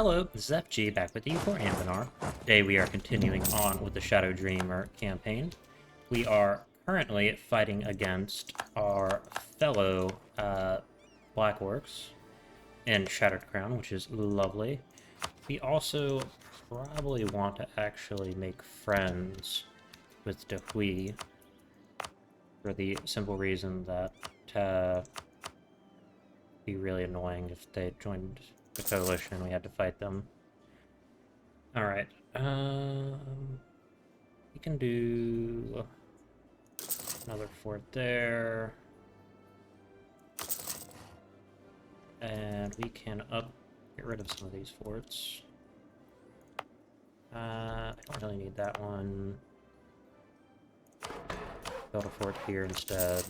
Hello, this is FG back with EU4 Anbennar. Today we are continuing on with the Shadowdreamer campaign. We are currently fighting against our fellow Black Orcs in Shattered Crown, which is lovely. We also probably want to actually make friends with Dehui for the simple reason that it'd be really annoying if they joined the coalition and we had to fight them. Alright, we can do another fort there. And we can get rid of some of these forts. I don't really need that one. Build a fort here instead.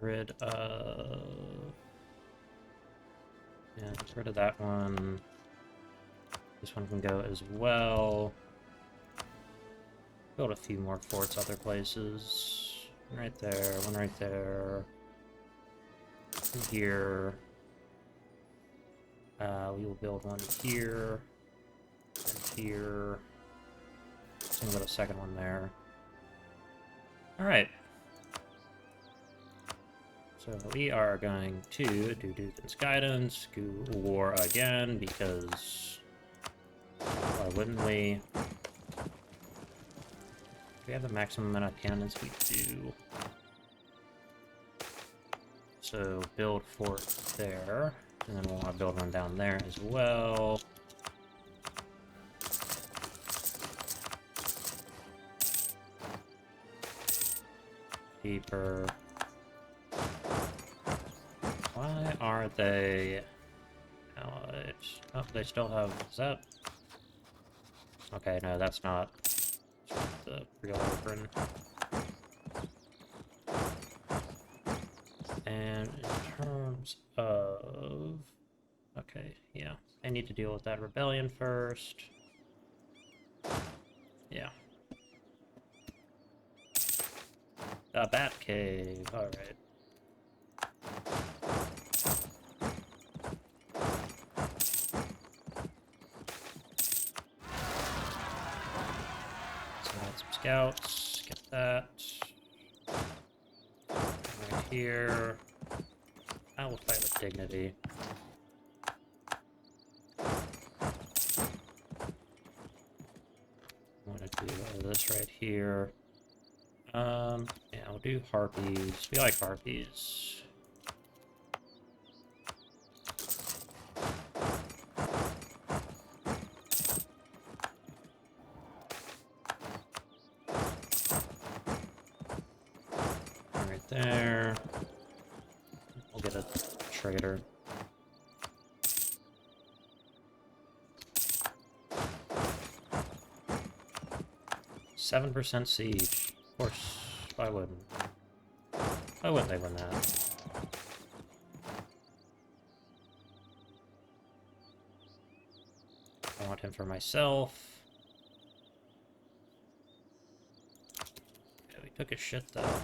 Rid of... Yeah, get rid of that one. This one can go as well. Build a few more forts other places. One right there, one right there. One here. We will build one here. And here. I'm gonna put a second one there. Alright. So we are going to do Dookan's Guidance, go war again, because why wouldn't we? Do we have the maximum amount of cannons? We do. So build fort there, and then we'll want to build one down there as well. Deeper. Why are they allied? Oh, they still have... Is that... Okay, no, that's not the real Orphan. And in terms of... Okay, yeah. I need to deal with that rebellion first. Yeah. The Bat Cave, alright. Scouts, get that. Right here. I will fight with dignity. I want to do this right here. Yeah, we'll do harpies. We like harpies. There. We'll get a trader. %7 siege. Of course, why wouldn't? Why wouldn't they win that? I want him for myself. Yeah, we took his shit though.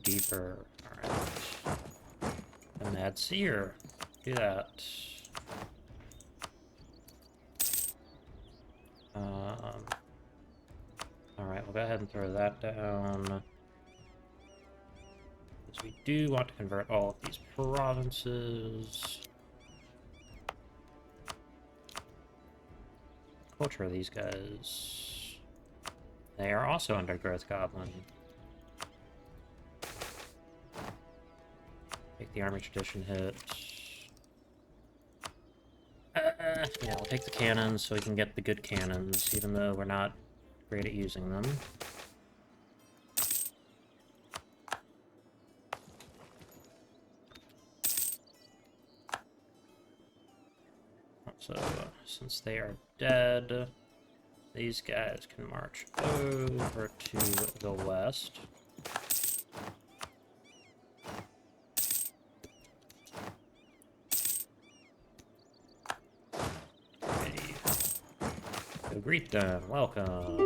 Deeper. Alright. The Mad Seer. Do that. Alright, we'll go ahead and throw that down. Because we do want to convert all of these provinces. Culture these guys. They are also under Growth Goblin. Take the army tradition hit. Yeah, we'll take the cannons so we can get the good cannons, even though we're not great at using them. So, since they are dead, these guys can march over to the west. Greet them. Welcome.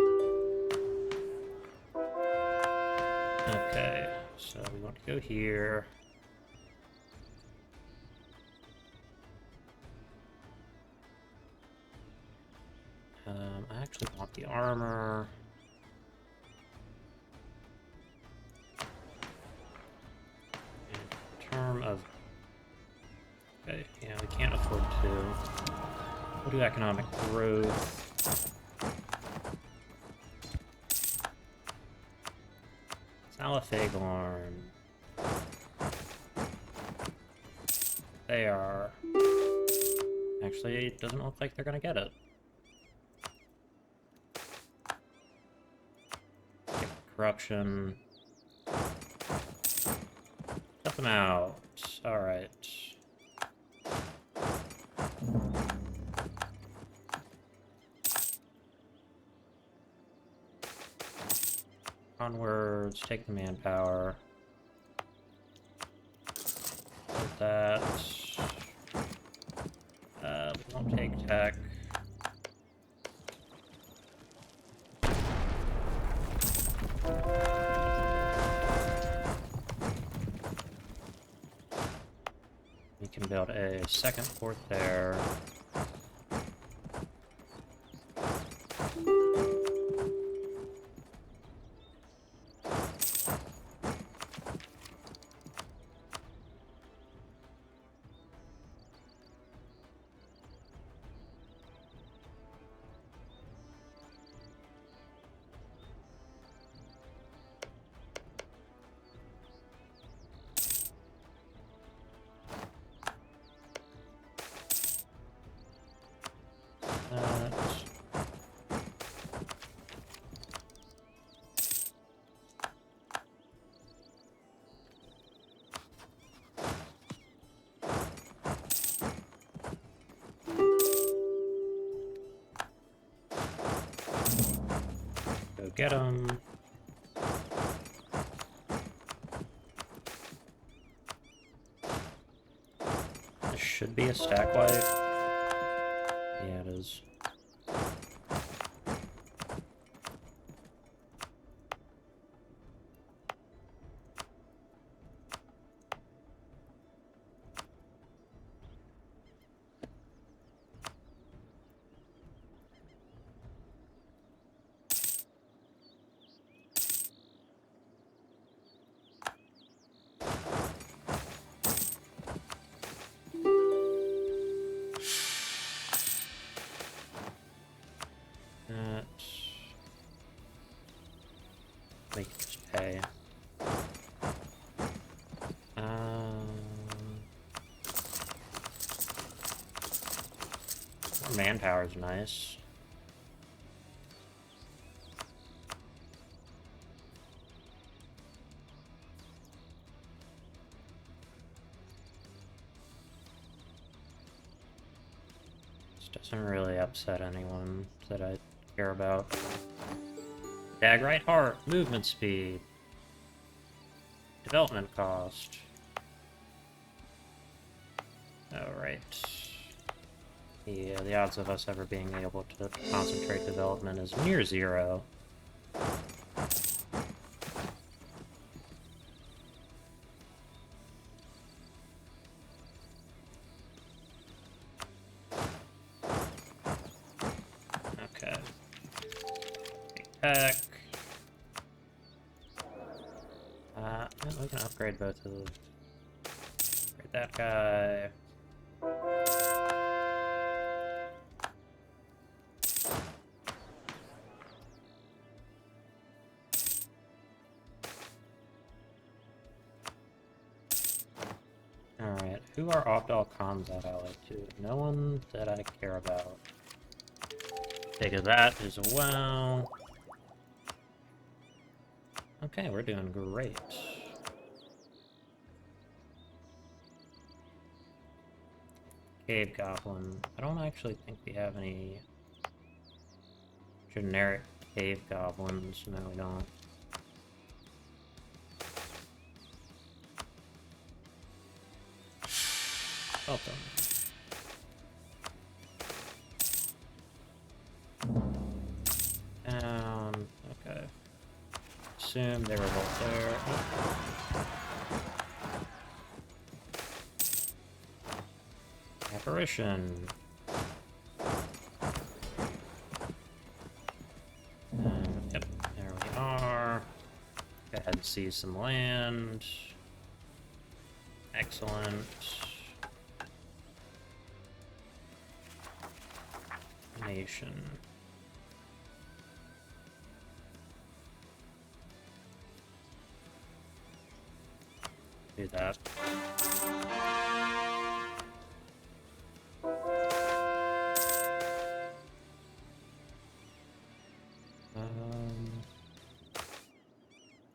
Okay. So we want to go here. I actually want the armor. In terms of... Okay, yeah, we can't afford to. We'll do economic growth. Salafagorn. They are... Actually, it doesn't look like they're gonna get it. Corruption. Cut them out. Alright. Onwards, take the manpower. Put that. We won't take tech. We can build a second port there. Go get them. This should be a stack wipe. Yeah, it is. We can just pay. Manpower is nice. This doesn't really upset anyone that I care about. Dagrite Heart, movement speed, development cost. Alright. Yeah, the odds of us ever being able to concentrate development is near zero. Okay. Big tech. We can upgrade both of those. Upgrade that guy. Alright, who are Opdal Combat allied to? No one that I care about. Take that as well. Okay, we're doing great. Cave Goblin. I don't actually think we have any generic cave goblins. No, we don't. Welcome. Okay. assume they revolt there. Apparition. Yep, there we are. Go ahead and seize some land. Excellent. Nation. Do that.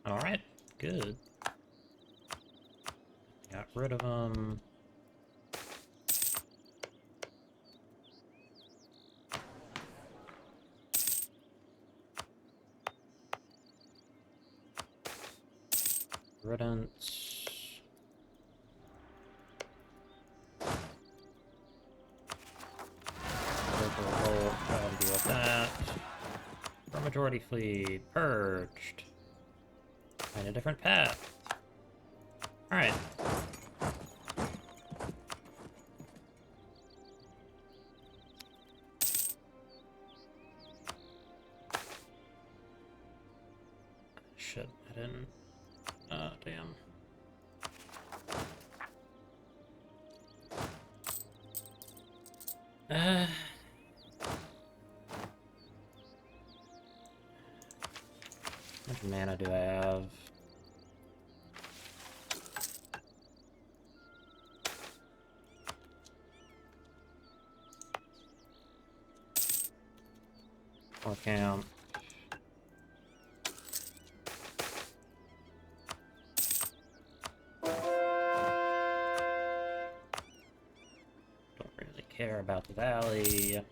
All right, good. Got rid of them. Riddance. Local revolt, go ahead and deal with that. For majority fleet, purged. Find a different path. Alright. Shit, I didn't. Oh, damn. How much mana do I have? Or camp. Don't really care about the valley.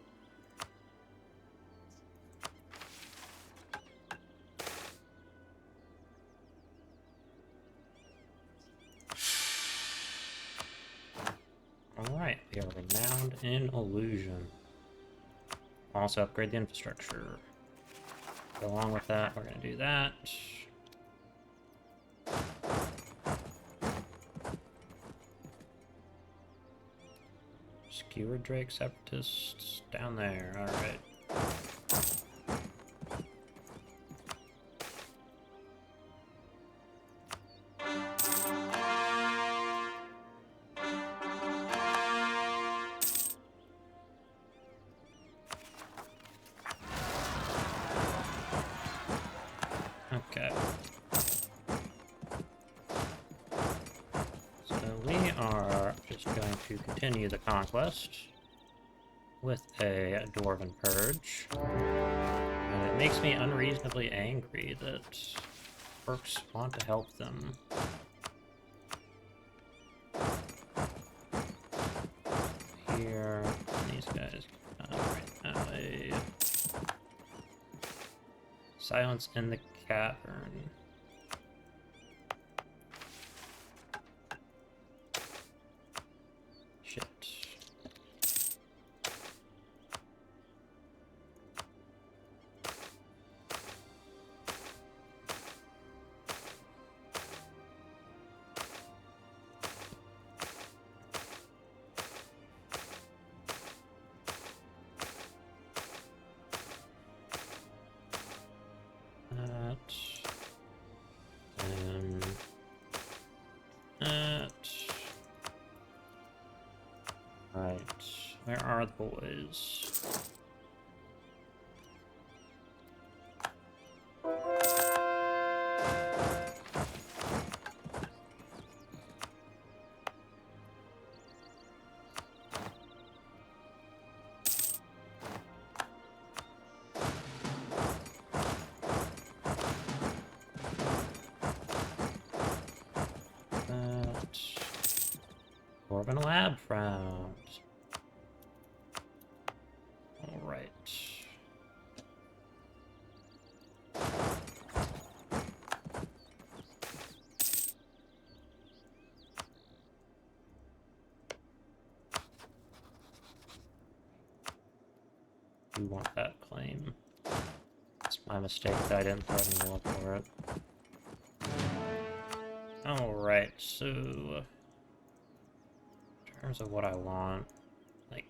Alright, we are renowned in illusion. Also upgrade the infrastructure. Go along with that, we're gonna do that. Skewer Drake Separatists down there, alright. Okay. So we are just going to continue the conquest with a Dwarven Purge. And it makes me unreasonably angry that orcs want to help them. Here, these guys. Right, silence in the cavern. Shit. Right, where are the boys? Dwarven lab round. All right. You want that claim? It's my mistake that I didn't throw any more for it. Alright, so in terms of what I want, like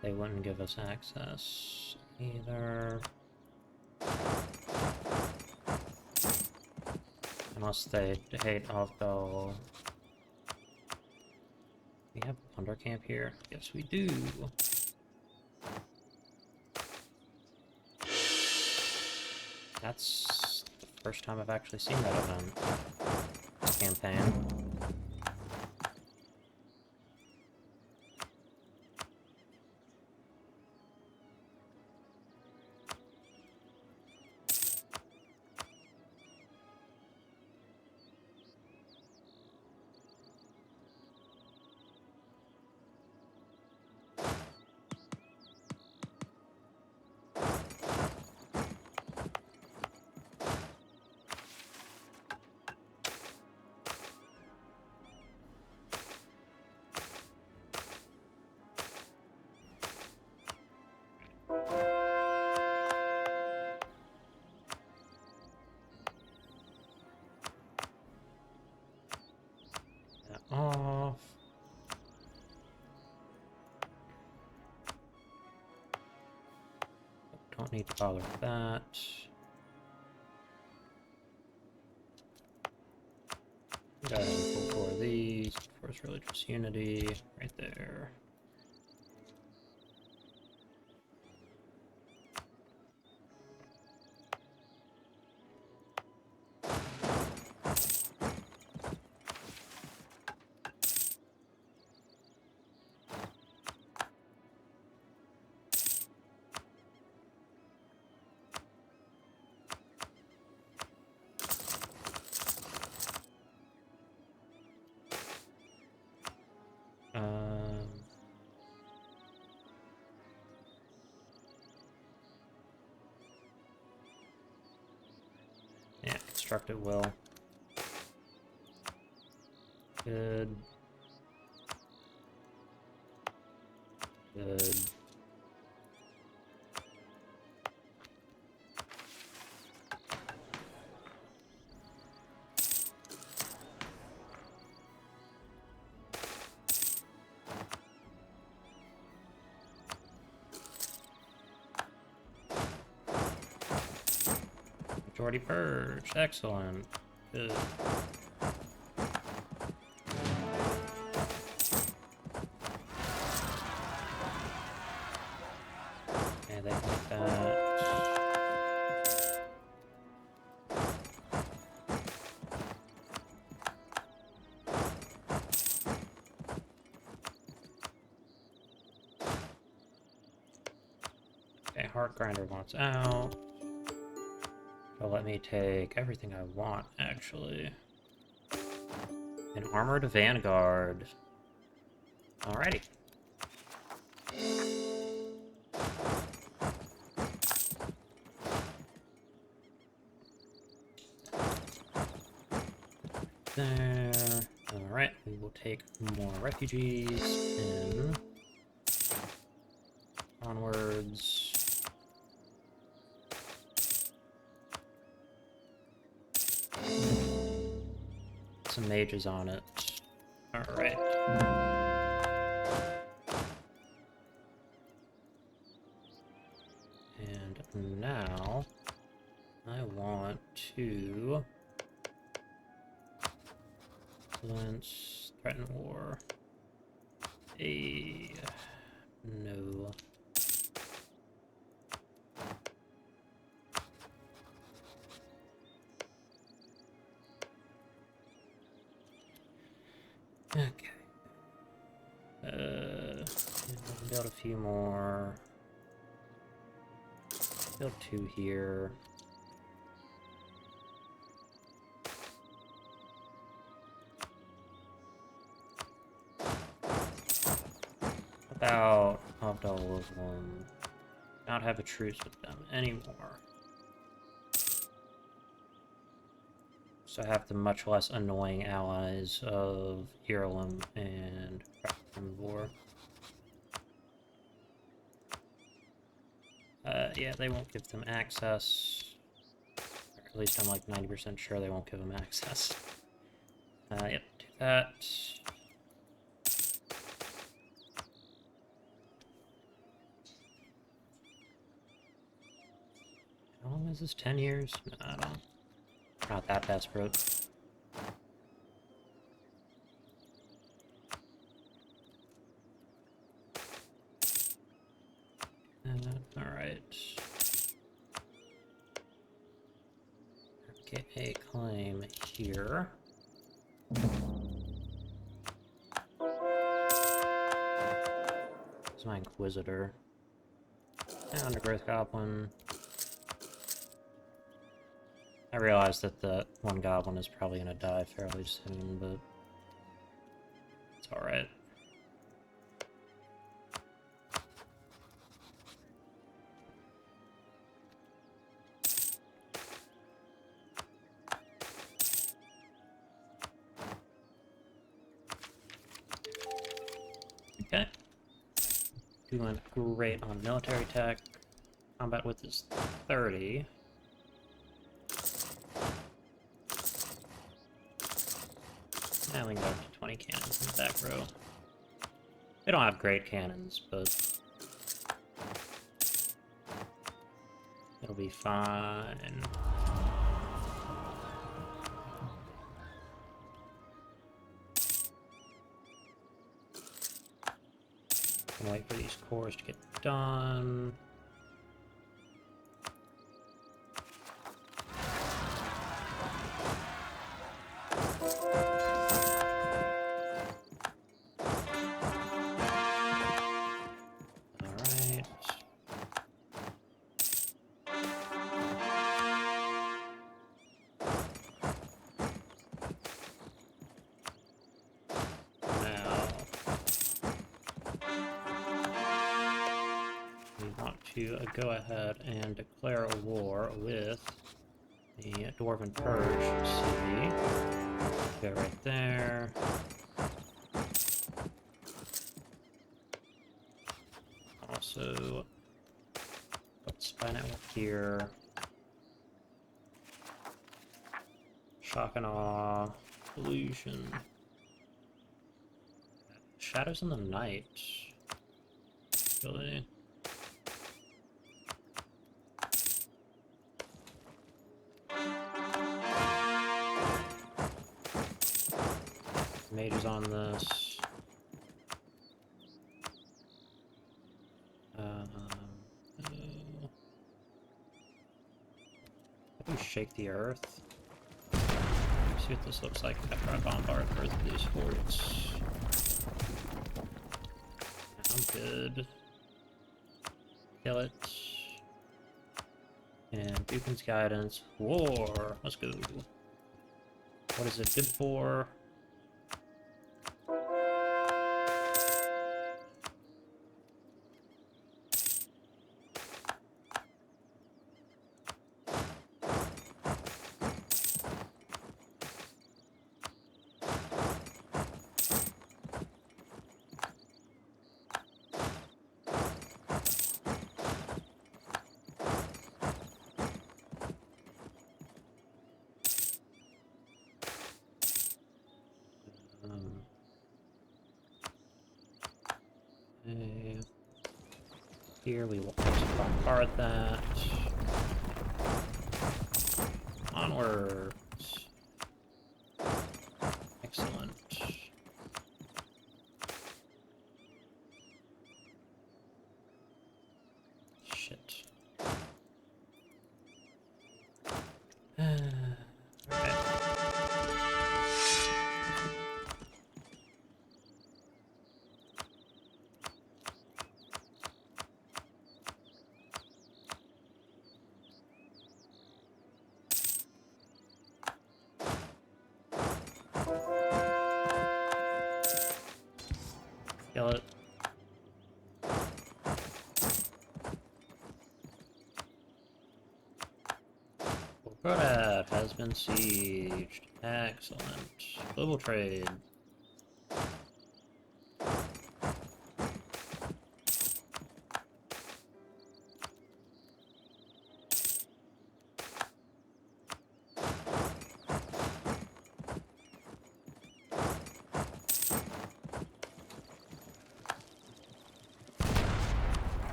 they wouldn't give us access either. Unless they hate Avdol. We have a Plunder Camp here? Yes, we do. That's the first time I've actually seen that event. Campaign. Off. Don't need to bother with that. Go ahead and pull 4 of these. Force Religious Unity, right there. Yeah, construct it will. Good. Good. Majority purged. Excellent. Good. Okay, they like that. Okay, Heart Grinder wants out. So let me take everything I want, actually. An Armored Vanguard. Alrighty. There. Alright, we will take more refugees in. Onwards. Some mages on it. Alright. And now I want to influence, threaten war. No. Okay. Build a few more. Build 2 here. About Abdul was 1. not have a truce with them anymore. So I have the much less annoying allies of Ireland and Vor. Yeah, they won't give them access. Or at least I'm like 90% sure they won't give them access. Yep, do that. How long is this? 10 years? No, I don't. Not that desperate. Alright. Get a claim here. This is my Inquisitor. Undergrowth Goblin. I realize that the one goblin is probably gonna die fairly soon, but it's alright. Okay. We went great on military tech. Combat width is 30. Now we can go up to 20 cannons in the back row. We don't have great cannons, but it'll be fine. Can wait for these cores to get done. To go ahead and declare a war with the Dwarven Purge city. Go right there. Also, put Spy Network here. Shock and Awe. Illusion. Shadows in the Night. Really? Mages on this. How do we shake the earth? See what this looks like after I bombard Earth with these forts. I'm good. Kill it. And Dookan's Guidance. War! Let's go. What is it good for? Here we will also bombard that. Onwards. Excellent. Shit. Okay. Kill it. Product has been sieged. Excellent. Global trade.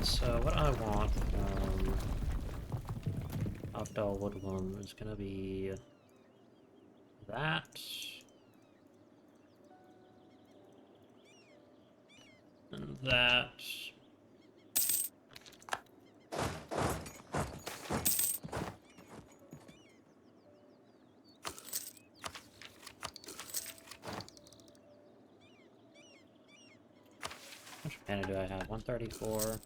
So what I want from Outdoor Woodland is gonna be that. And that. How much mana do I have? 134.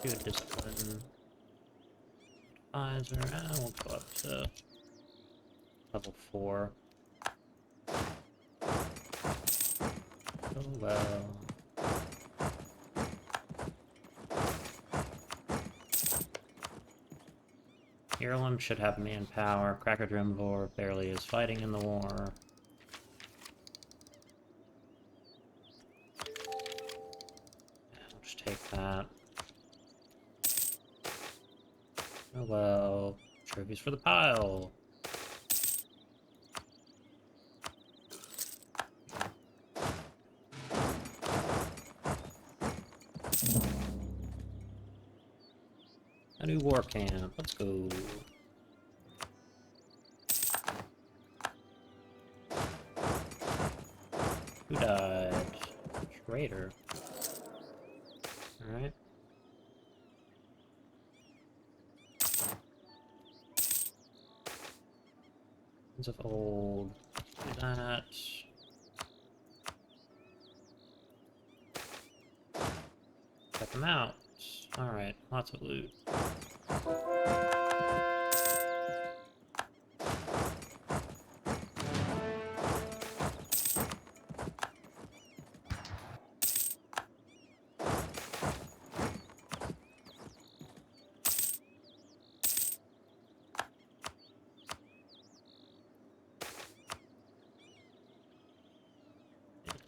Good discipline. Advisor, we'll go up to level 4. Oh well. Ireland should have manpower. Cracker Drimvor barely is fighting in the war. I'll just take that. Oh well. Trophies for the pile. A new war camp. Let's go. Who died? Traitor. Alright. Of old. Do that. Check them out. Alright, lots of loot.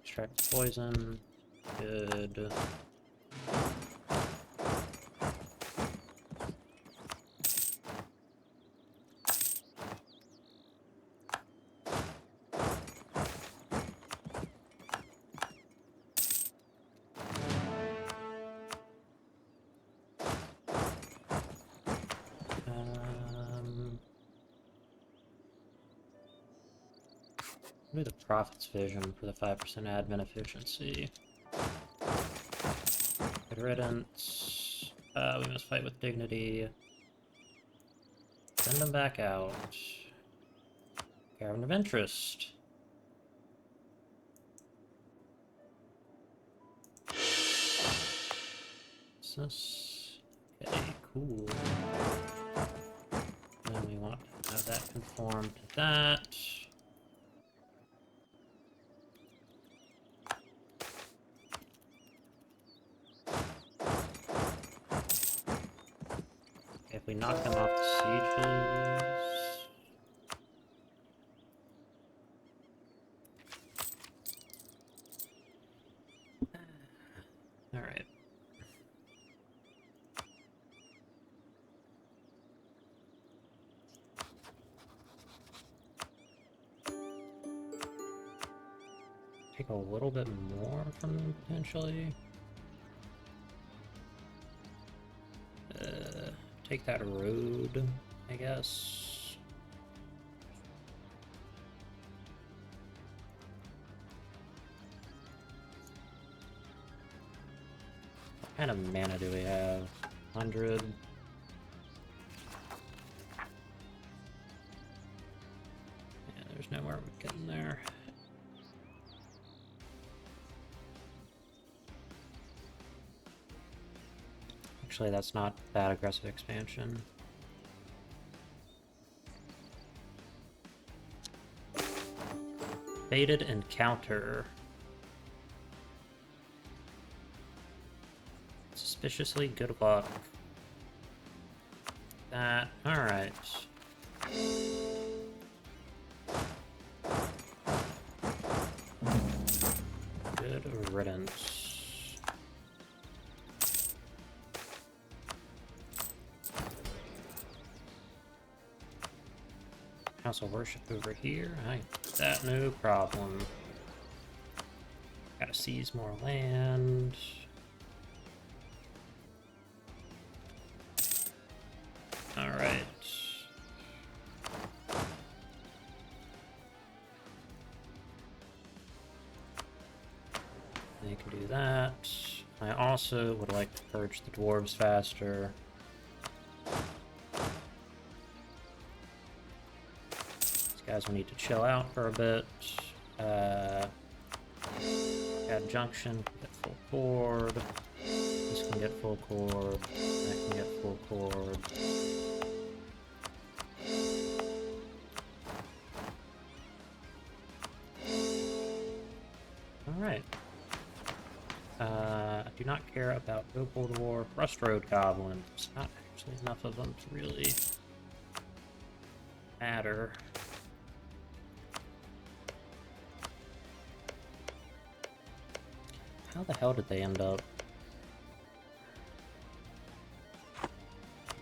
Extract poison. Good. Do the profits vision for the 5% admin efficiency. Good riddance. We must fight with dignity. Send them back out. Caravan of interest. What's this? Okay, cool. Then we want to have that conform to that. If we knock them off the sieges... Alright. Take a little bit more from them, potentially. Take that road, I guess. What kind of mana do we have? 100. Yeah, there's nowhere we get in there. Actually, that's not that aggressive expansion. Fated encounter. Suspiciously good luck. That. Alright. Good riddance. House of worship over here. I that no problem. Gotta seize more land. Alright. They can do that. I also would like to purge the dwarves faster. These guys will need to chill out for a bit. Add junction, get full cord. This can get full cord. That can get full cord. Alright. I do not care about Opal Dwarf, Rust Road Goblins. Not actually enough of them to really matter. How the hell did they end up?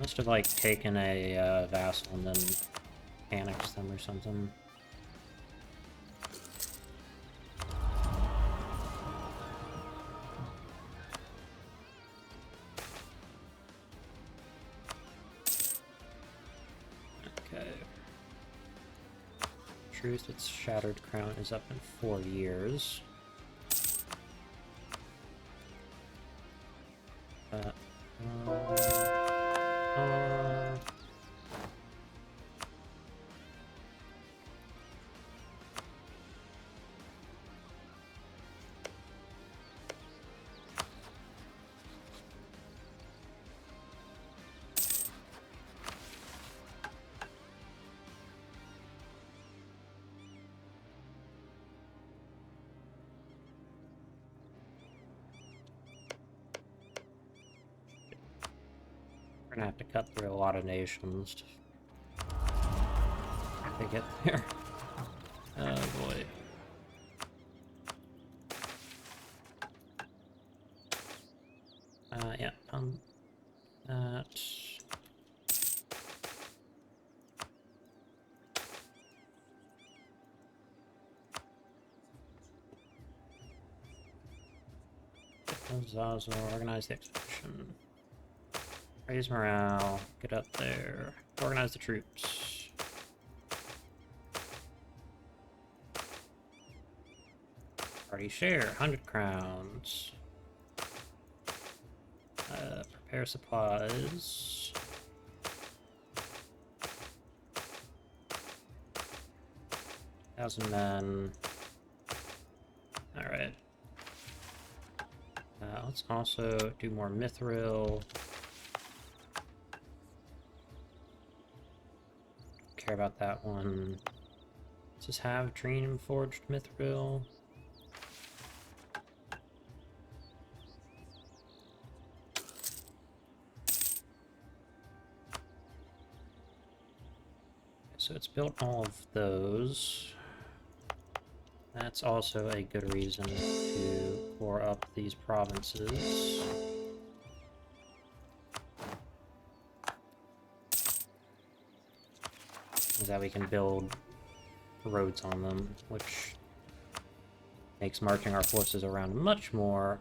Must have, like, taken a vassal and then panicked them or something. Okay. Truth, its Shattered Crown is up in 4 years. We're gonna have to cut through a lot of nations to get there. Oh boy. Yeah, that. Zaza, organize the expedition. Raise morale, get up there, organize the troops. Party share, 100 crowns. Prepare supplies. Thousand men. Alright. Let's also do more mithril. Care about that one. Does this have Dream Forged Mithril? So it's built all of those. That's also a good reason to core up these provinces. So that we can build roads on them, which makes marching our forces around much more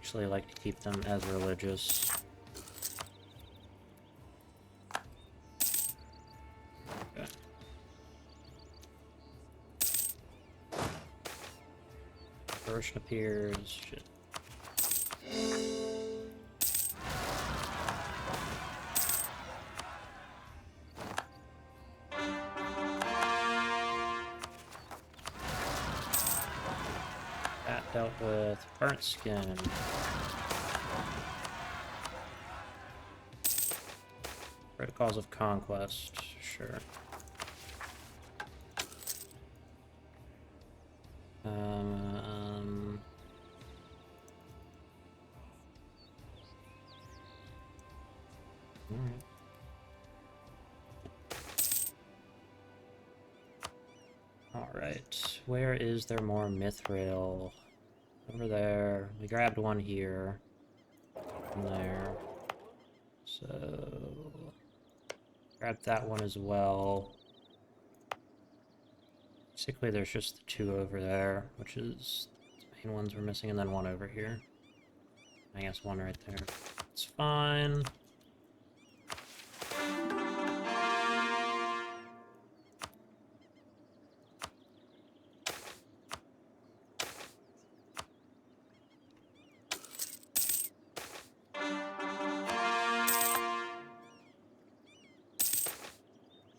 actually like to keep them as religious. Okay. Version appears. Shit. dealt with. Burnt skin. Protocols of conquest. Sure. Alright. Alright, where is there more mithril? Over there. We grabbed one here. From there. So... grab that one as well. Basically, there's just the two over there, which is the main ones we're missing, and then one over here. I guess one right there. It's fine.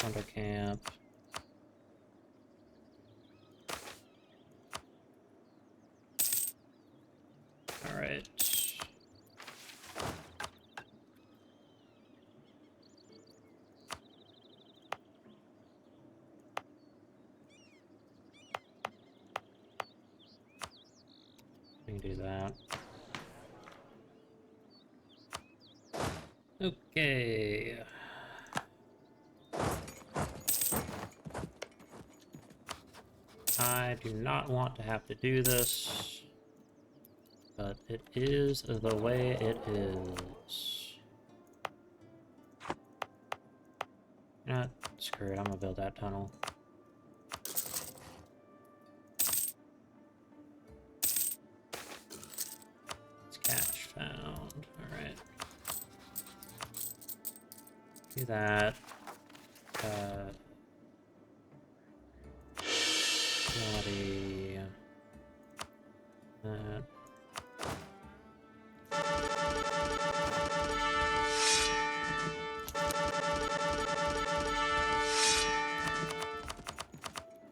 Under camp. Alright. We can do that. Okay. I do not want to have to do this, but it is the way it is. You know what? Screw it, I'm gonna build that tunnel. It's cash found. Alright. Do that. Body. That.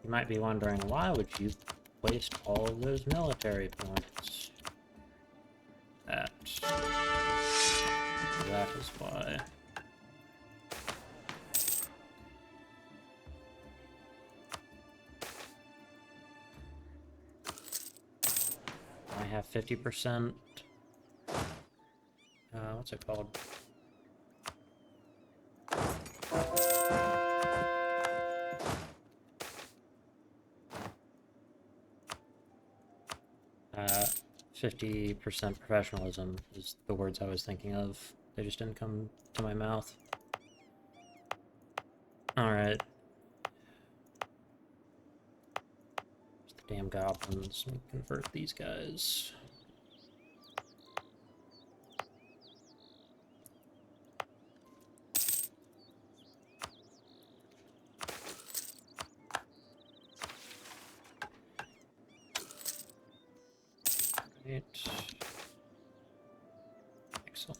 You might be wondering, why would you waste all of those military points? That is why. I have 50%. What's it called? Uh, 50% professionalism is the words I was thinking of. They just didn't come to my mouth. Alright. The damn goblins. Let me convert these guys. Right. Excellent.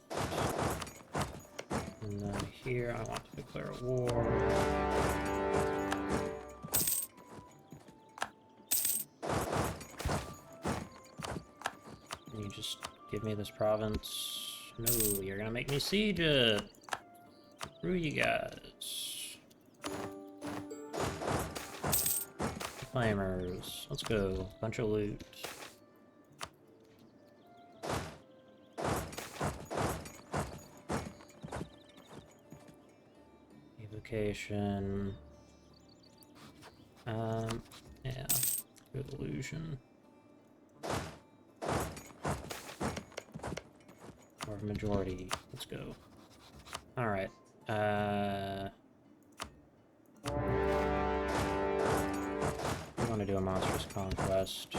And then here I want to declare a war. Can you just give me this province? No, you're gonna make me siege it! Screw you guys. Flamers. Let's go. Bunch of loot. Evocation. Yeah. Good illusion. Or majority. Let's go. Alright. I want to do a monstrous conquest.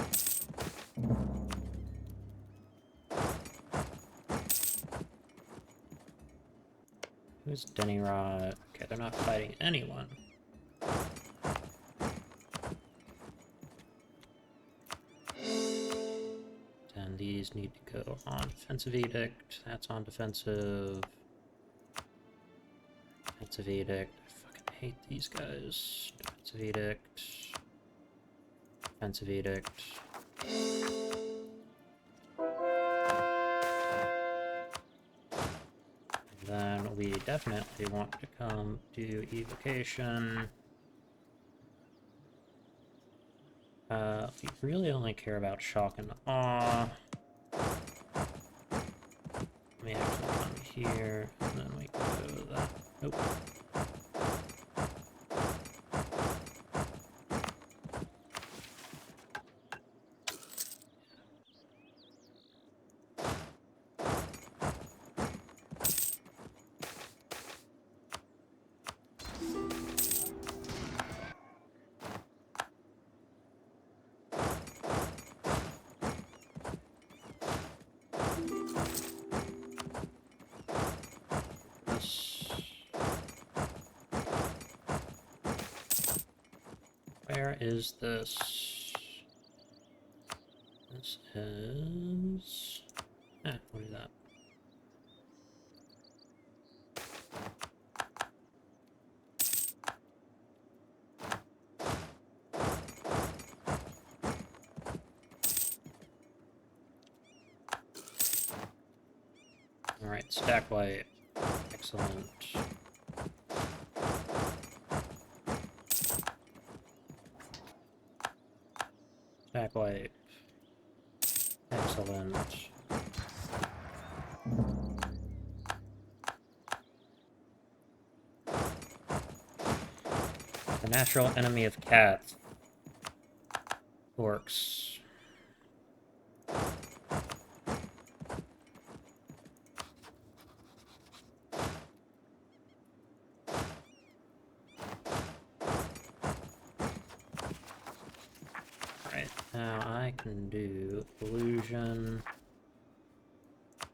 Who's Denny Rod? Okay, they're not fighting anyone. And these need to go on defensive edict. That's on defensive. Defensive edict. I fucking hate these guys. Defensive edict. Defensive edict. we definitely want to come do evocation. We really only care about shock and awe. We actually come here, and then we can go that. Nope. Where is this? This is... we'll do that. Alright, stack white. Excellent. Stack white. Excellent. The natural enemy of cats. Orcs. Right, now I can do illusion.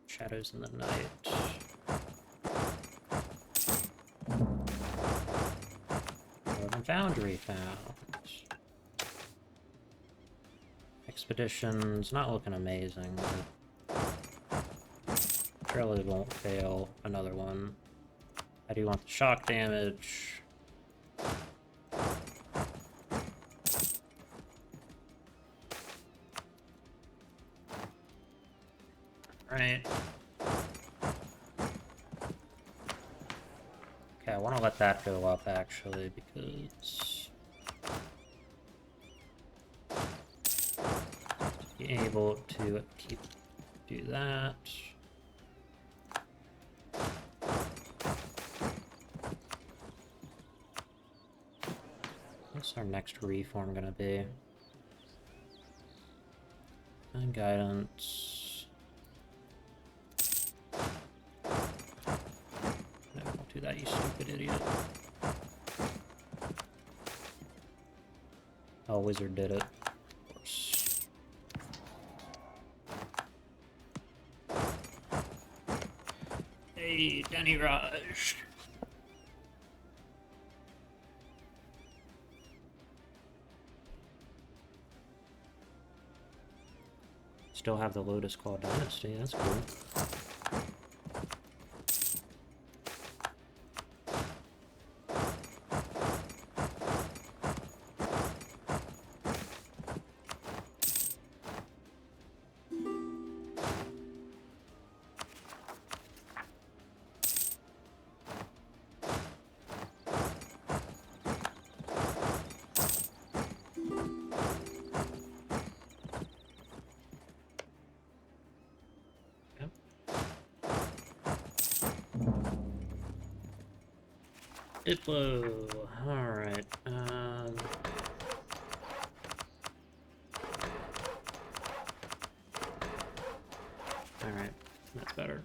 Shadows in the night. Northern Foundry found. Expedition's not looking amazing, but surely won't fail another one. I do want the shock damage. Right. Okay, I want to let that go up actually because be able to do that. What's our next reform gonna be? And guidance. No, don't do that, you stupid idiot. Oh, wizard did it. Of course. Hey, Denny Raj. Still have the Lotus Claw Dynasty, that's cool. Diplo, alright, alright, that's better.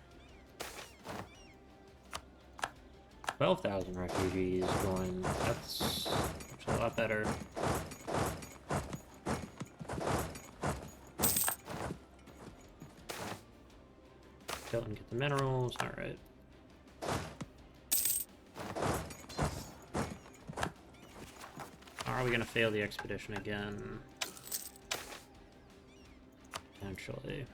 12,000 refugees joined, that's actually a lot better. Go and get the minerals, alright. Are we gonna fail the expedition again? Potentially.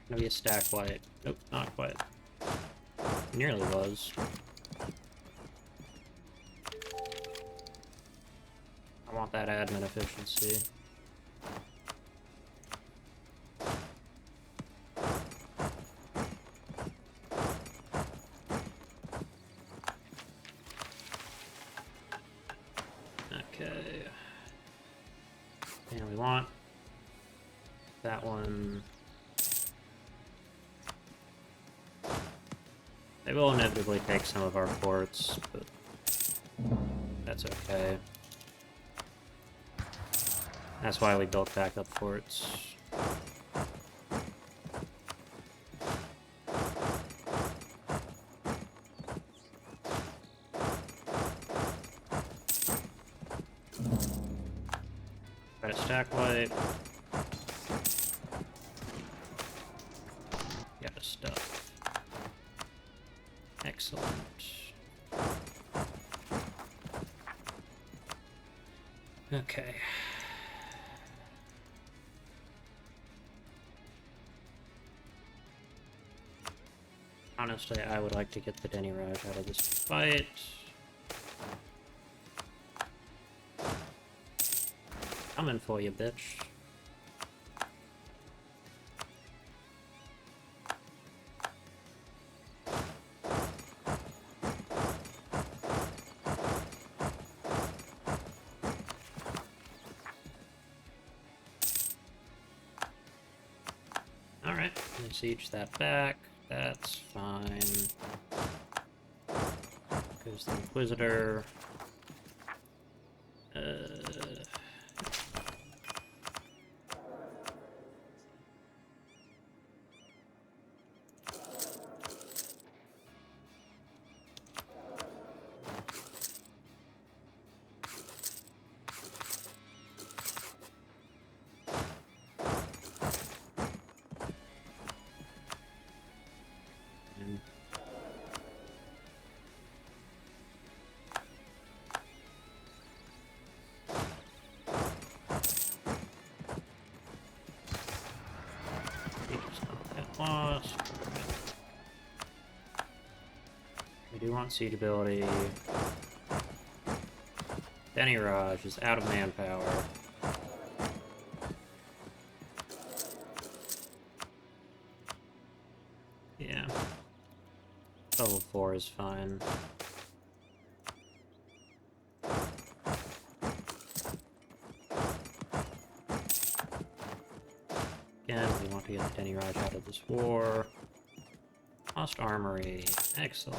Gonna be a stack wipe. Nope, not quite. Nearly was. I want that admin efficiency. Okay. And we want that one. They will inevitably take some of our ports, but that's okay. That's why we built backup forts. Try to stack wipe. Got a stuff. Excellent. Okay. Honestly, I would like to get the Denny Raj out of this fight. Coming for you, bitch. Alright, let's siege that back. That's fine. Goes the Inquisitor. Lost. We do want siege ability. Denny Raj is out of manpower. Yeah. Level 4 is fine. Again, we want to get the Denny Raj out of this war. Lost Armory. Excellent.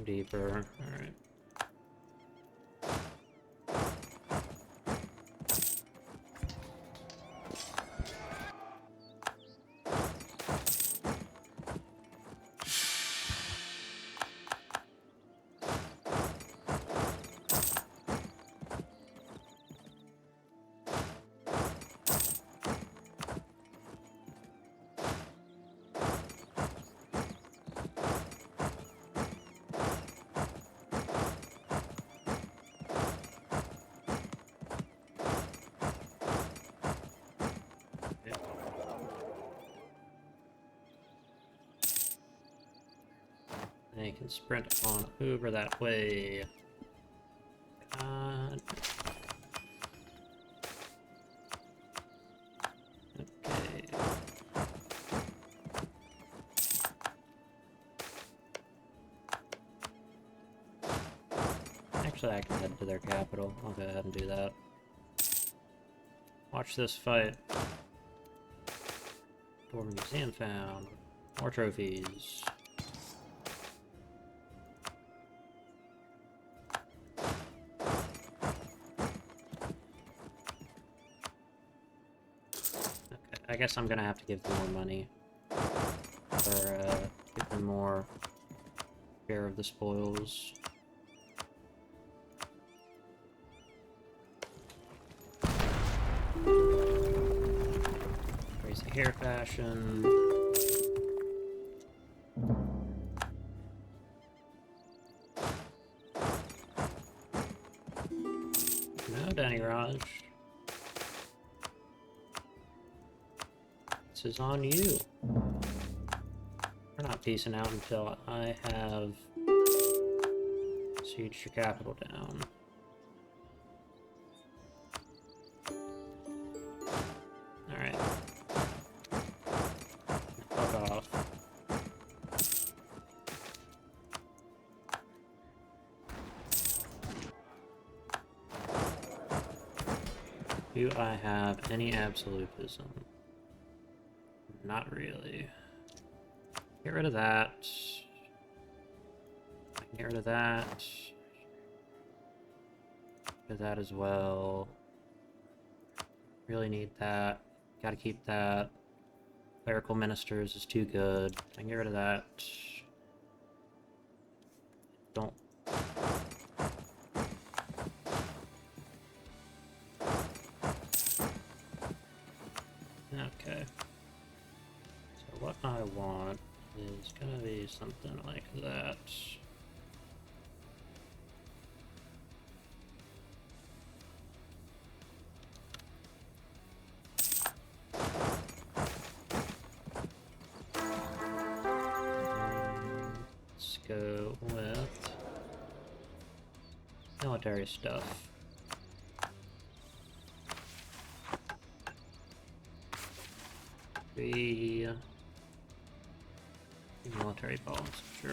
Deeper. Alright. They can sprint on over that way. God. Okay. Actually, I can head to their capital. I'll go ahead and do that. Watch this fight. Dwarven Museum found. More trophies. I guess I'm gonna have to give them more money, or give them more share of the spoils. Crazy hair fashion. No, Danny Raj. This is on you. We're not peacing out until I have sieged your capital down. Alright. Fuck off. Do I have any absolutism? Not really. Get rid of that. I can get rid of that. Get that as well. Really need that. Gotta keep that. Clerical ministers is too good. I can get rid of that. Don't. Okay. So what I want is gonna be something like that. Let's go with military stuff. Military balls, sure.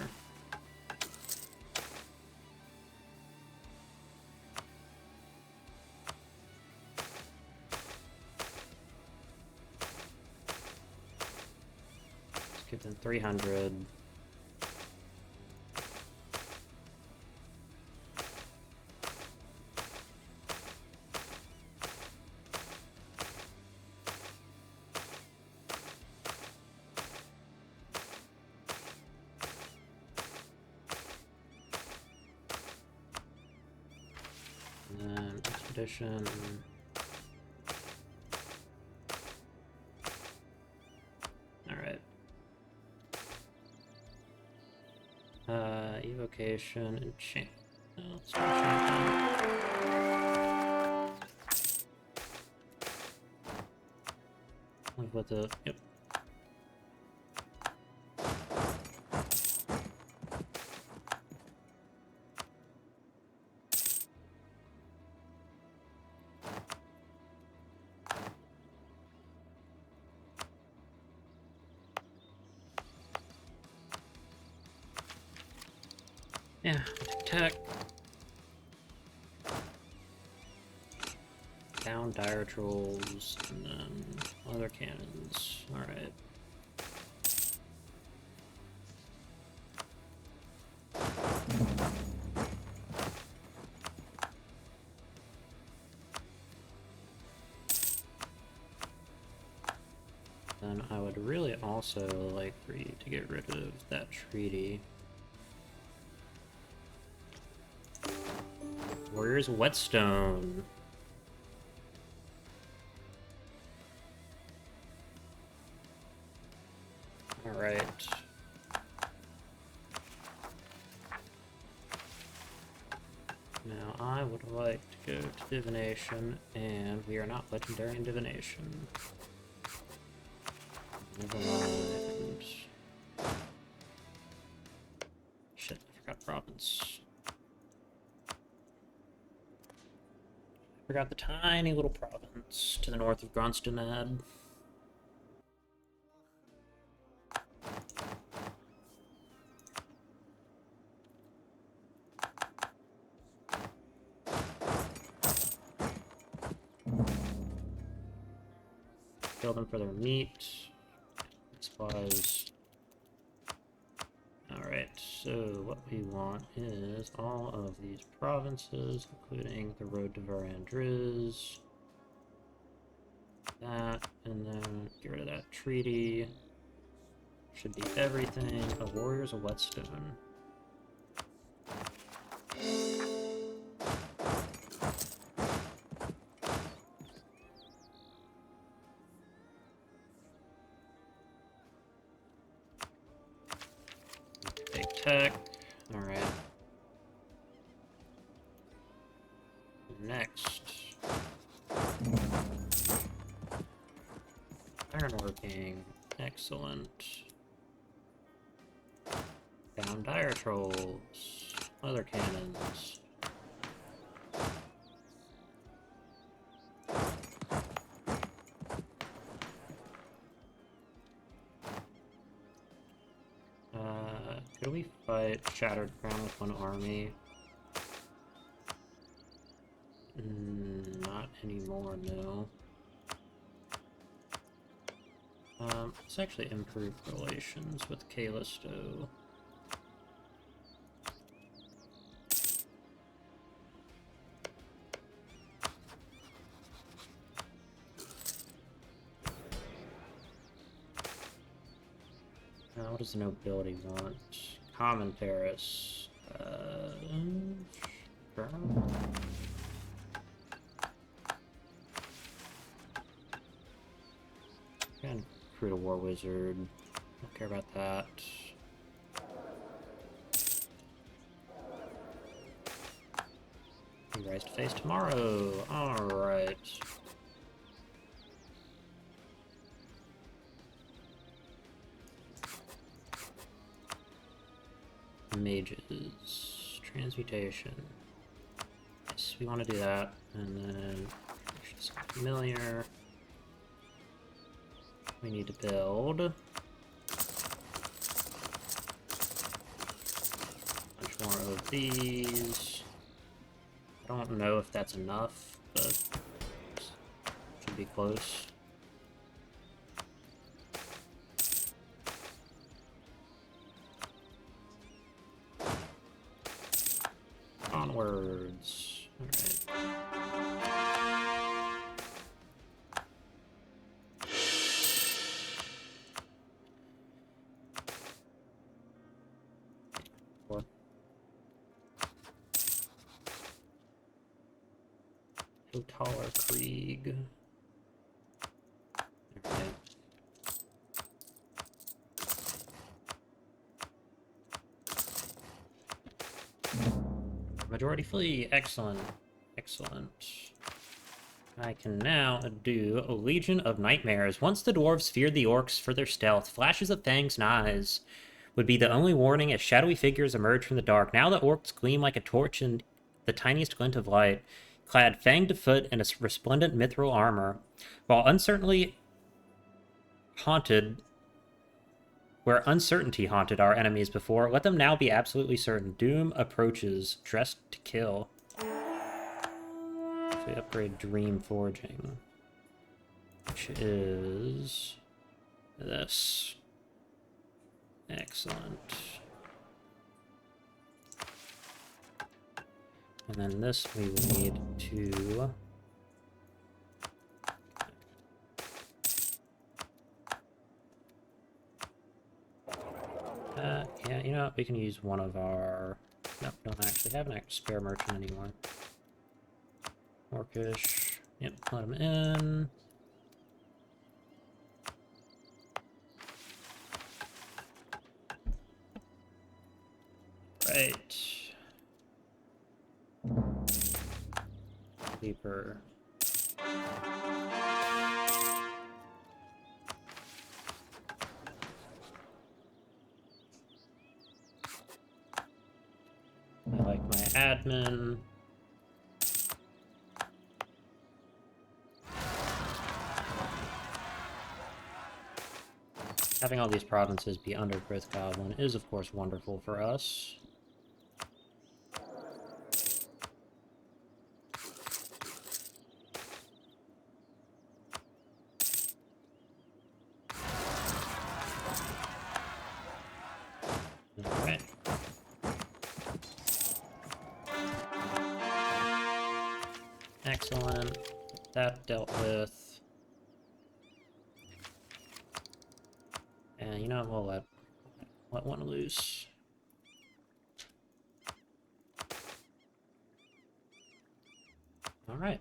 Let's give them 300. And then expedition. Alright. Evocation, enchant. Oh, let's do enchantment. Live with it. Yep. Yeah, tech. Down dire trolls, and then other cannons. Alright. Then I would really also like for you to get rid of that treaty. Warriors Whetstone. Alright. Now I would like to go to Divination, and we are not legendary in Divination. Never mind. Shit, I forgot province. Forgot the tiny little province to the north of Gronstonad. Kill them for their meat. Supplies. Alright, so what we want is all of these provinces, including the road to Varandriz. That, and then get rid of that treaty. Should be everything. A Warriors of Whetstone. Take tech. Alright. Next. Ironworking. Excellent. Found dire trolls. Leather cannons. Could we fight Shattered Crown with one army? Not anymore, no. Let's actually improve relations with Callisto. What does the nobility want? Common Paris. Sure. And recruit a war wizard. Don't care about that. We rise to face tomorrow. Alright. Mages. Transmutation. Yes, we want to do that. And then familiar. We need to build a bunch more of these. I don't know if that's enough, but should be close. Onwards. Alright. Taller Krieg. Alright. Majority flee. Excellent. Excellent. I can now do a Legion of Nightmares. Once the dwarves feared the orcs for their stealth, flashes of fangs and eyes would be the only warning as shadowy figures emerge from the dark. Now the orcs gleam like a torch in the tiniest glint of light, clad fang to foot in a resplendent mithril armor, while uncertainty haunted our enemies before, let them now be absolutely certain. Doom approaches, dressed to kill. So we upgrade Dream Forging, which is this. Excellent. And then this we will need to yeah, you know what? We can use one of our... Nope, don't actually have an spare merchant anymore. Orcish. Yep, let him in. Right. Sleeper. I like my admin. Having all these provinces be under Growth Goblin is, of course, wonderful for us. Alright. Excellent. That dealt with. And you know, we'll let one loose. Alright.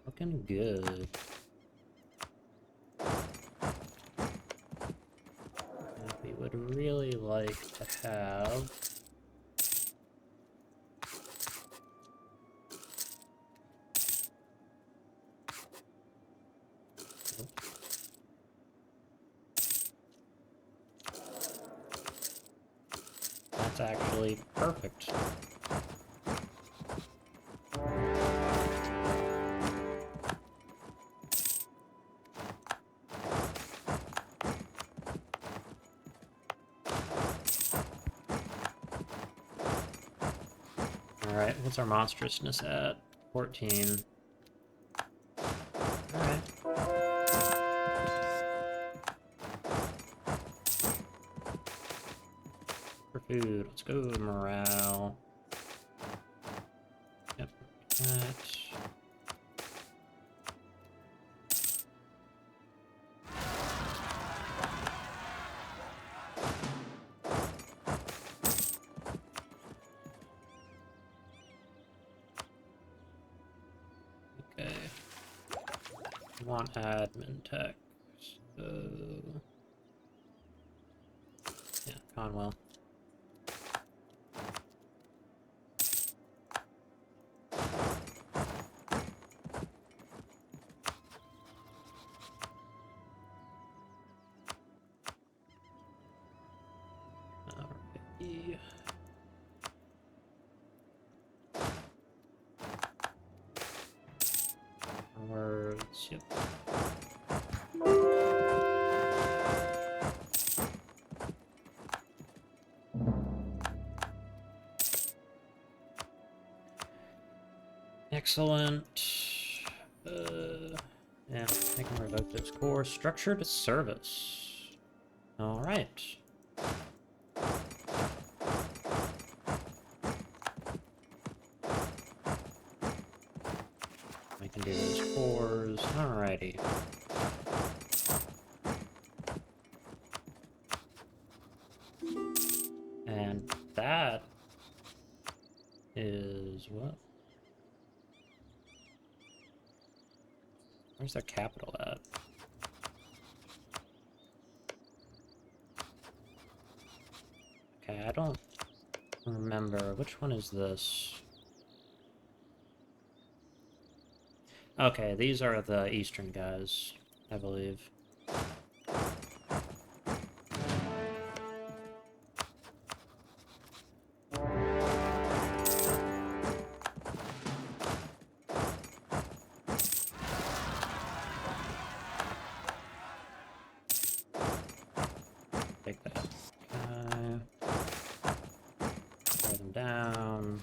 Looking good. And we would really like to have That's actually perfect. Alright, what's our monstrousness at? 14. Alright. For food, let's go, morale. Yep, that. Okay. We want admin tech. So yeah, Conwell. Alrighty. Words, yep. Excellent. Yeah, I can revoke those cores. Structured service. Alright. I can do those cores. Alrighty. And that is what? Where's their capital at? Okay, I don't remember. Which one is this? Okay, these are the eastern guys, I believe. Take that. Okay. Throw them down.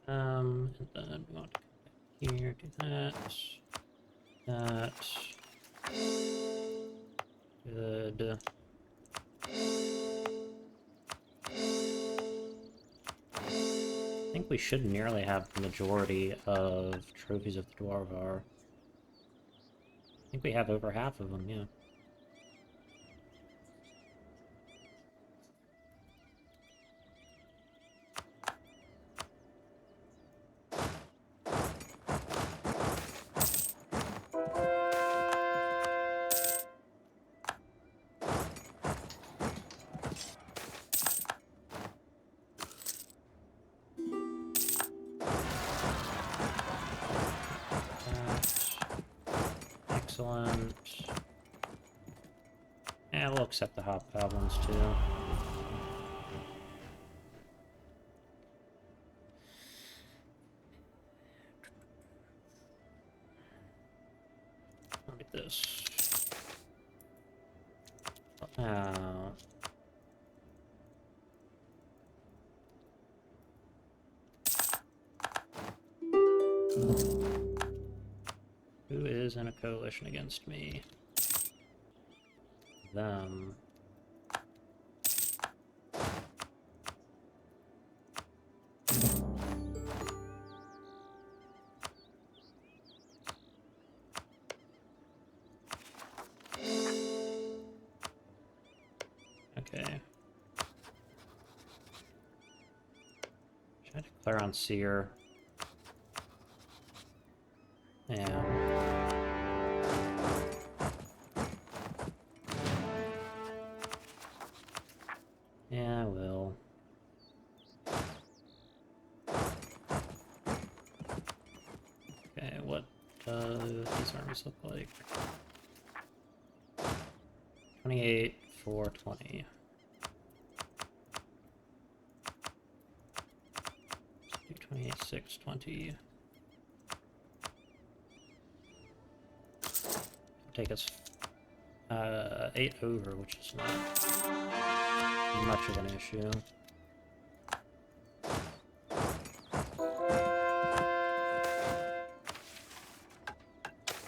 And then we want to come back here, do that. That. Good. I think we should nearly have the majority of trophies of the Dwarvar. I think we have over half of them, yeah. Excellent. Yeah, we'll accept the hobgoblins too. Look at this. Who is in a coalition against me? Them. Okay. Should I Player on Seer. Yeah. Yeah, I will. Okay, what does these armies look like? 28, 4, 20. Let's do 28, 6, 20. Take us 8 over, which is not much of an issue.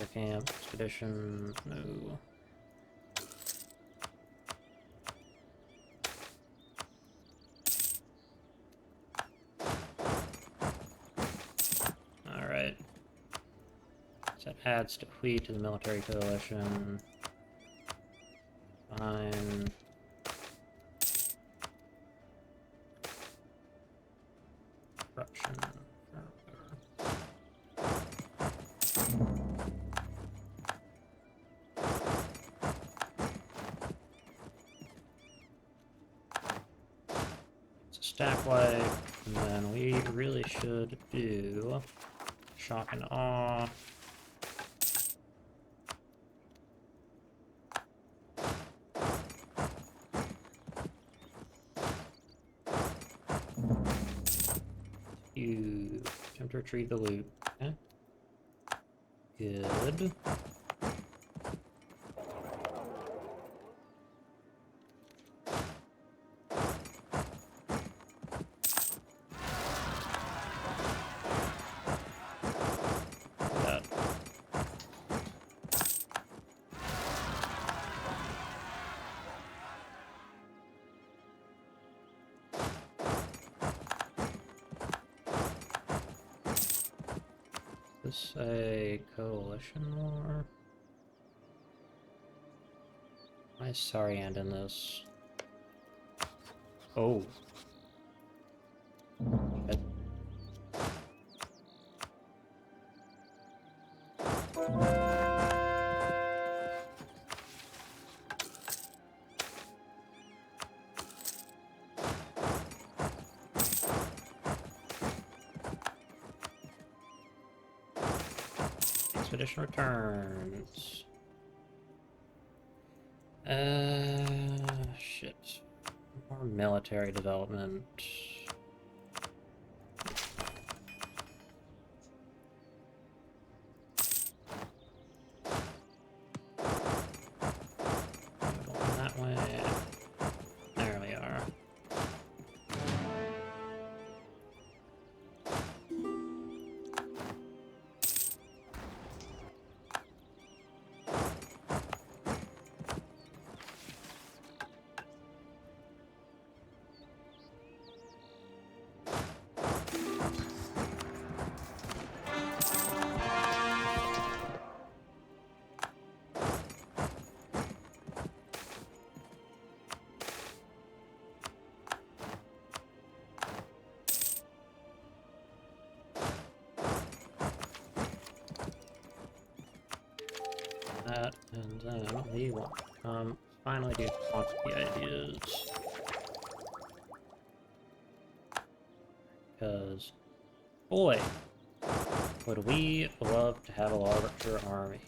Air camp, expedition, no. Alright. So that adds to wheat to the military coalition. Fine. Corruption. It's a stack wipe, and then we really should do shock and awe. You attempt to retrieve the loot. Okay. Good. That. Is this a coalition war? Why is Sariand in this? Oh. Shit. Expedition returns. Shit. More military development. Going that way. There we are. That, and then we will finally do quantity ideas. Because, boy, would we love to have a larger army.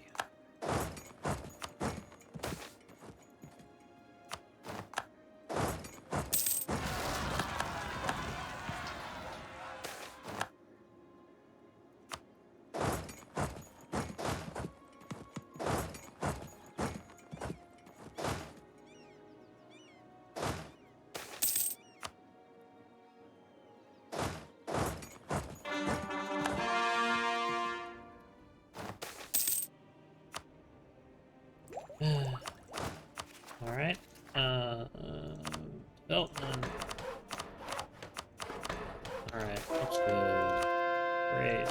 Alright, development. Alright, that's good. Great.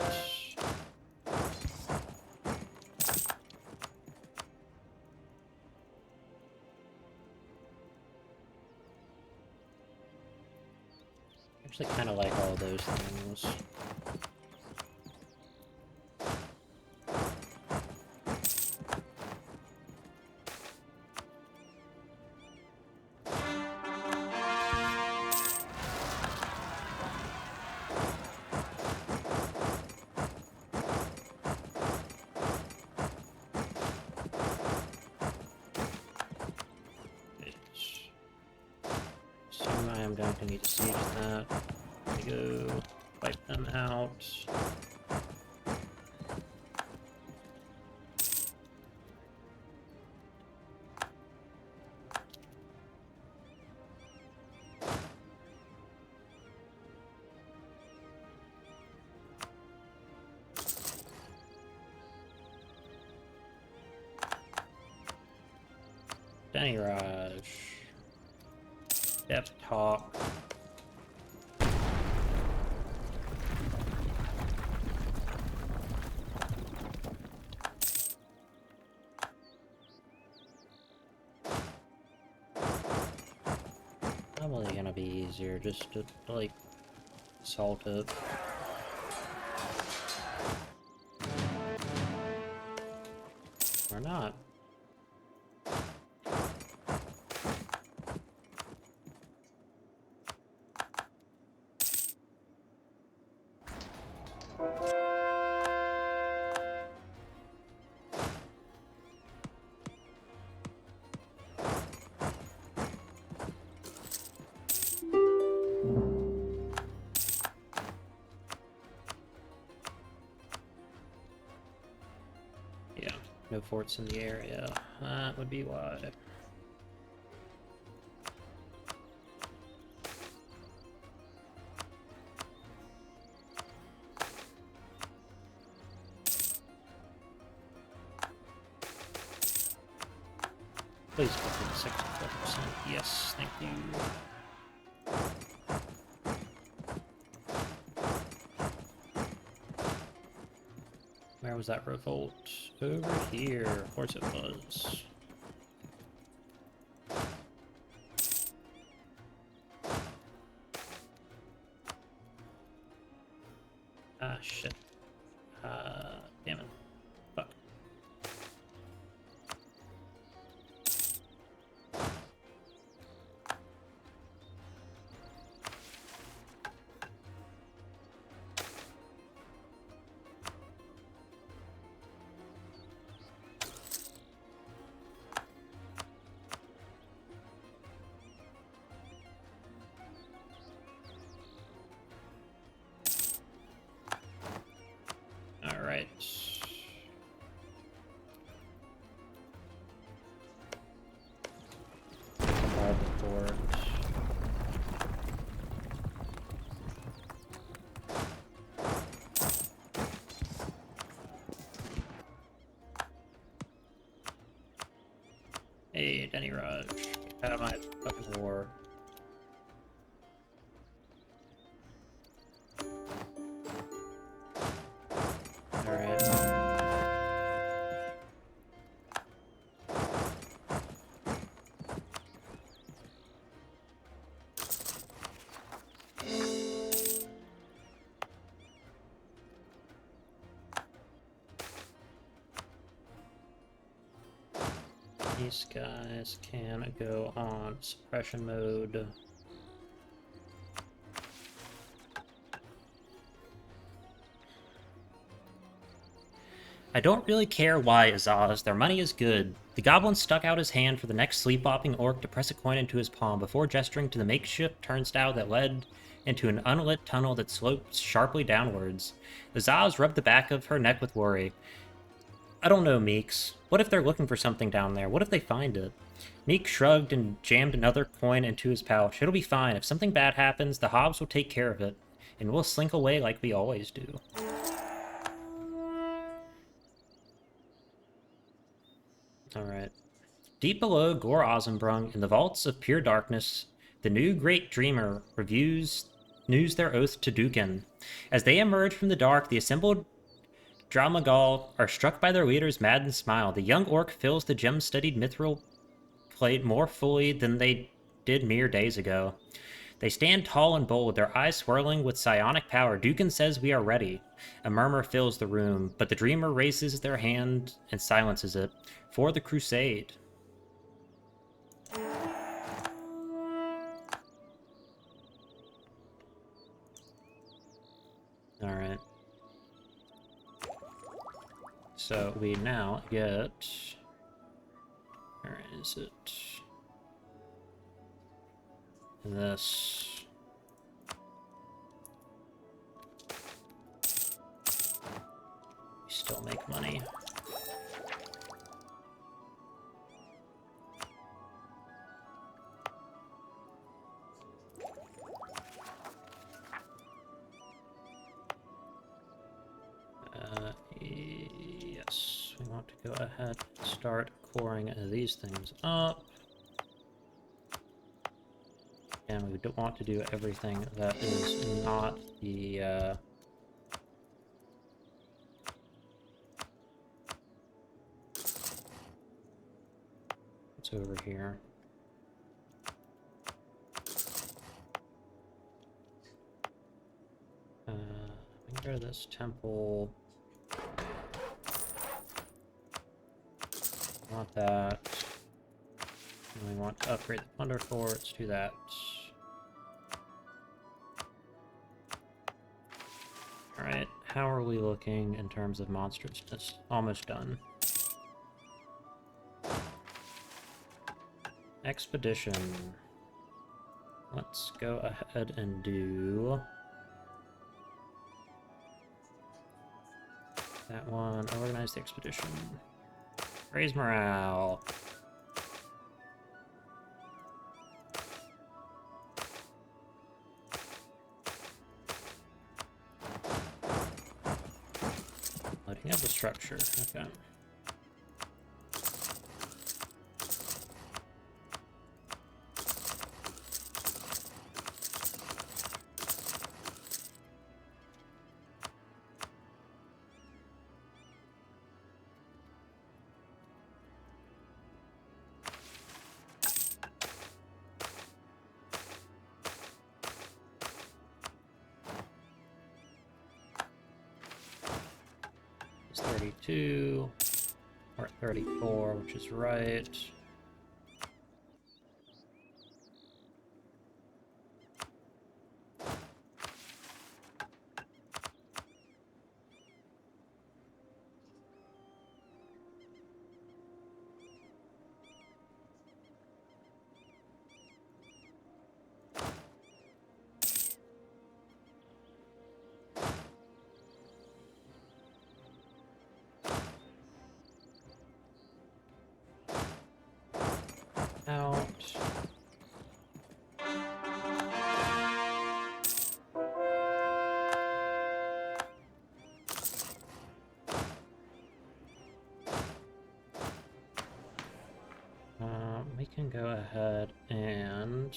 Actually kind of like all those things. Assume I am going to need to siege that. We go wipe them out. Danny Raj. Depth talk. Probably gonna be easier just to, like, assault it. Or not. No forts in the area. That would be why. Please go for the 64%. Yes, thank you. Where was that revolt? Over here. Of course it was. Ah, shit. Damn it. Fuck. Alright. Bombard the fort. Hey, Denny Raj. Get out of my fucking war. Alright. These guys can go on suppression mode. I don't really care why, Azaz. Their money is good. The goblin stuck out his hand for the next sleepwalking orc to press a coin into his palm before gesturing to the makeshift turnstile that led into an unlit tunnel that sloped sharply downwards. Azaz rubbed the back of her neck with worry. I don't know, Meeks. What if they're looking for something down there? What if they find it? Meek shrugged and jammed another coin into his pouch. It'll be fine. If something bad happens, the Hobbs will take care of it. And we'll slink away like we always do. Alright. Deep below Gore Ozenbrung, in the vaults of pure darkness, the new Great Dreamer news their oath to Dookan. As they emerge from the dark, the assembled Draumagal are struck by their leader's maddened smile. The young orc fills the gem-studded mithril plate more fully than they did mere days ago. They stand tall and bold, their eyes swirling with psionic power. Dookan says we are ready. A murmur fills the room, but the dreamer raises their hand and silences it. For the crusade. Alright. So we now get... Where is it? This. We still make money. Yes, we want to go ahead and start coring these things up. And we don't want to do everything that is not the, what's over here? We can go to this temple. Want that. And we want to upgrade the plunder forts, do that. Alright, how are we looking in terms of monstrousness? Almost done. Expedition. Let's go ahead and do that one. Organize the expedition. Raise morale. Loading up the structure. Okay. It's 32 or 34, which is right. Out. We can go ahead and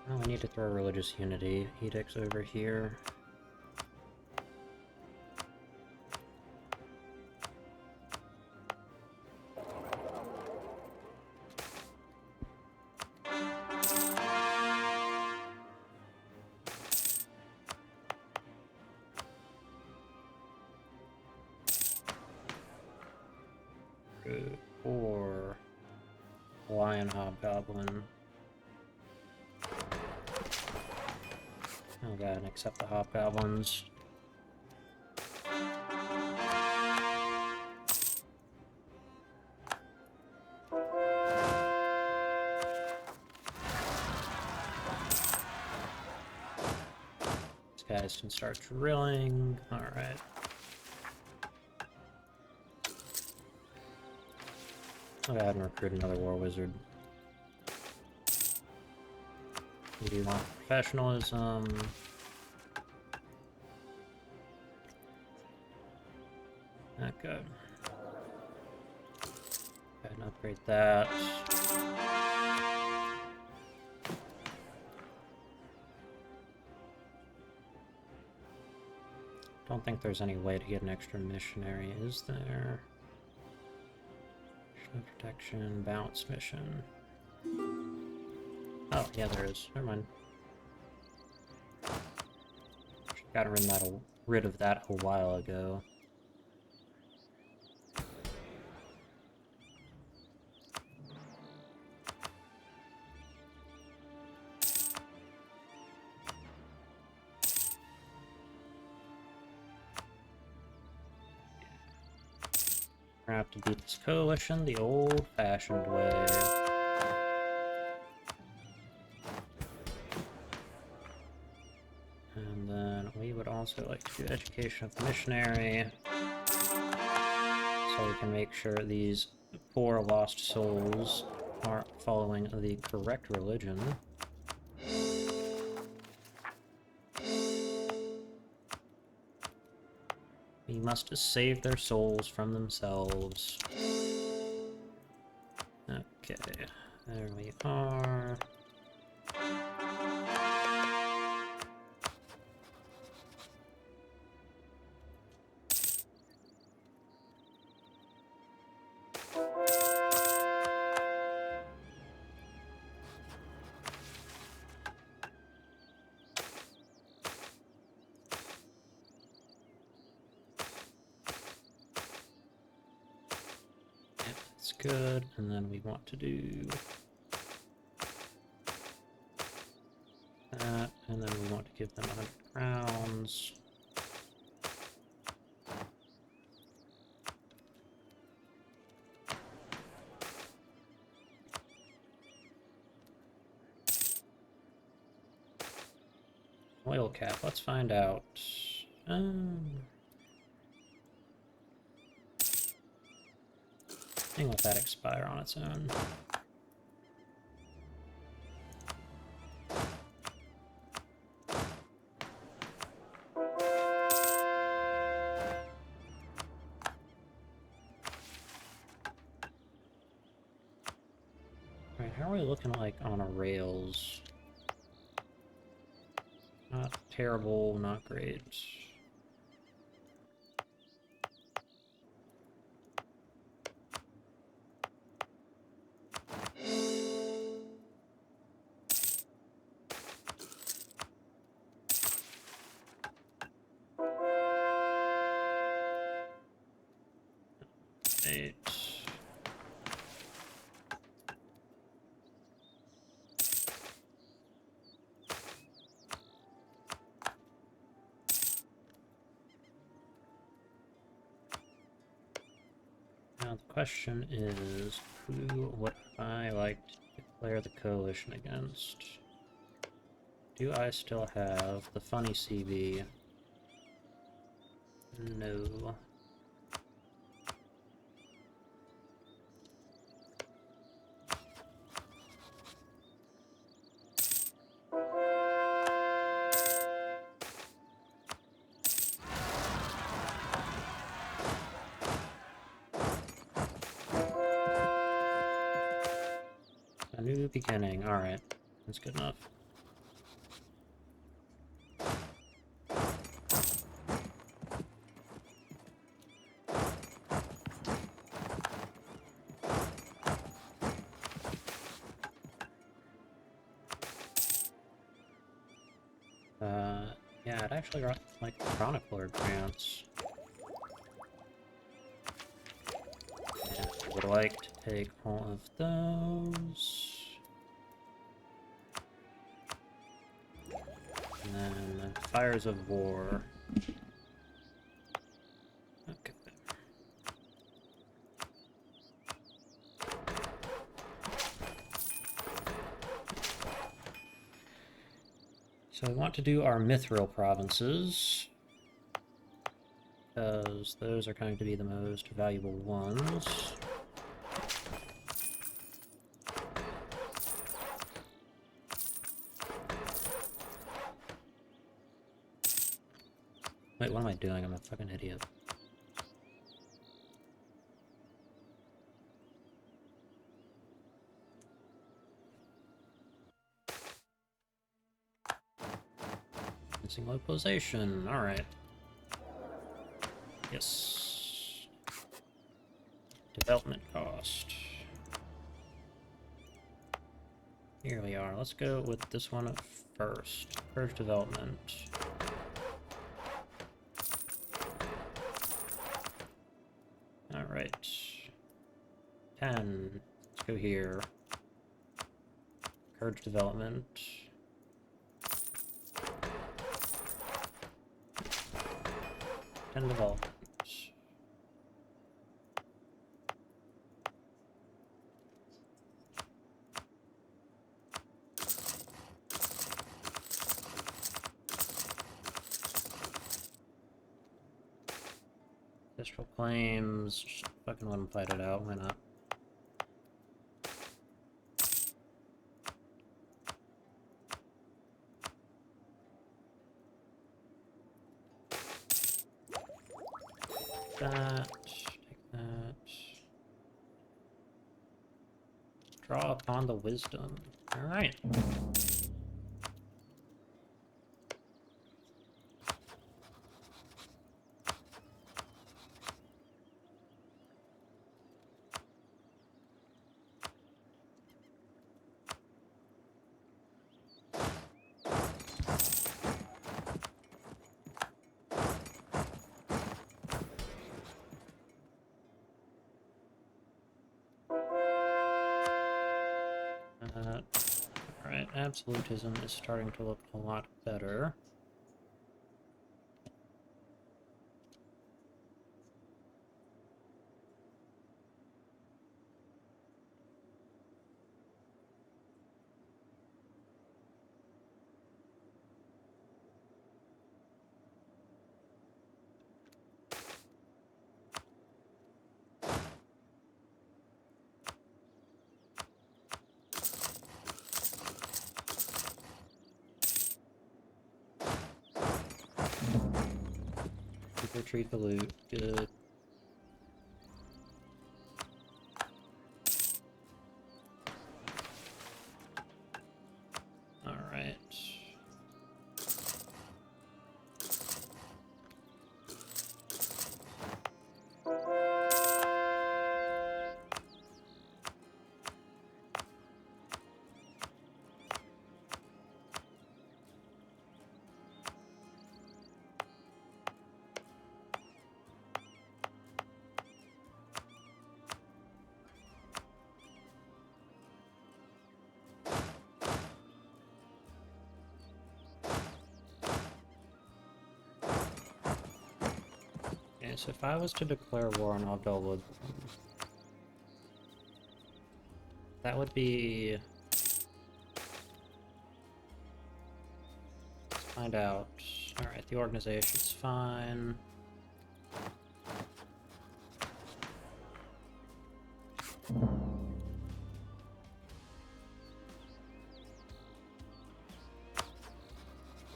oh, we need to throw religious unity edicts over here. Or lion hobgoblin. Oh god, and accept the hobgoblins. guys can start drilling. Alright. I'll go ahead and recruit another war wizard. We do want professionalism. Not good. Go ahead and upgrade that. Don't think there's any way to get an extra missionary, is there? Protection, bounce mission. Oh, yeah, there is. Never mind. Got rid of that a while ago. We're gonna have to beat this coalition the old-fashioned way. And then we would also like to do education of the missionary, so we can make sure these poor lost souls are following the correct religion. We must save their souls from themselves. Okay, there we are. Good, and then we want to do that, and then we want to give them 100 crowns. Oil cap, let's find out. I think let that expire on its own. Alright, how are we looking like on a rails? Not terrible, not great. Now the question is, who would I like to declare the coalition against? Do I still have the funny CB? No. A new beginning. Alright. That's good enough. Yeah, I'd actually like Chronicler grants. And I would like to take all of those. And then Fires of War. Okay. So we want to do our mithril provinces, because those are going to be the most valuable ones. Wait, what am I doing? I'm a fucking idiot. Missing localization, alright. Yes. Development cost. Here we are. Let's go with this one first. Purge development. Alright. 10. Let's go here. Purge development. 10 development. District claims, just fucking let them fight it out, why not? Take that. Draw upon the wisdom. Alright. Alright, absolutism is starting to look a lot better. Retrieve the loot. Good. Alright. So if I was to declare war on Abdullah, that would be... Let's find out. Alright, the organization's fine.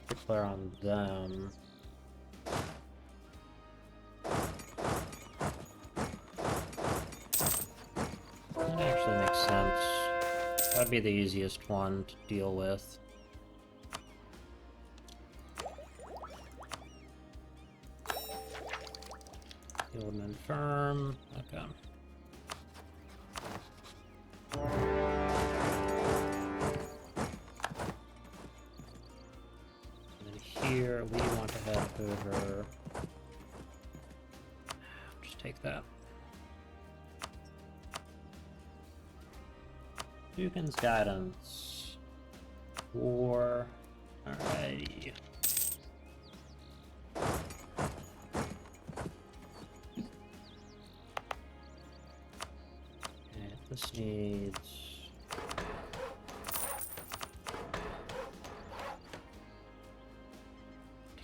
Declare on them. That'd be the easiest one to deal with. Hillman firm. Okay. And then here we want to head over. Just take that. Dookan's guidance. 4. Alrighty. Okay, this needs... 2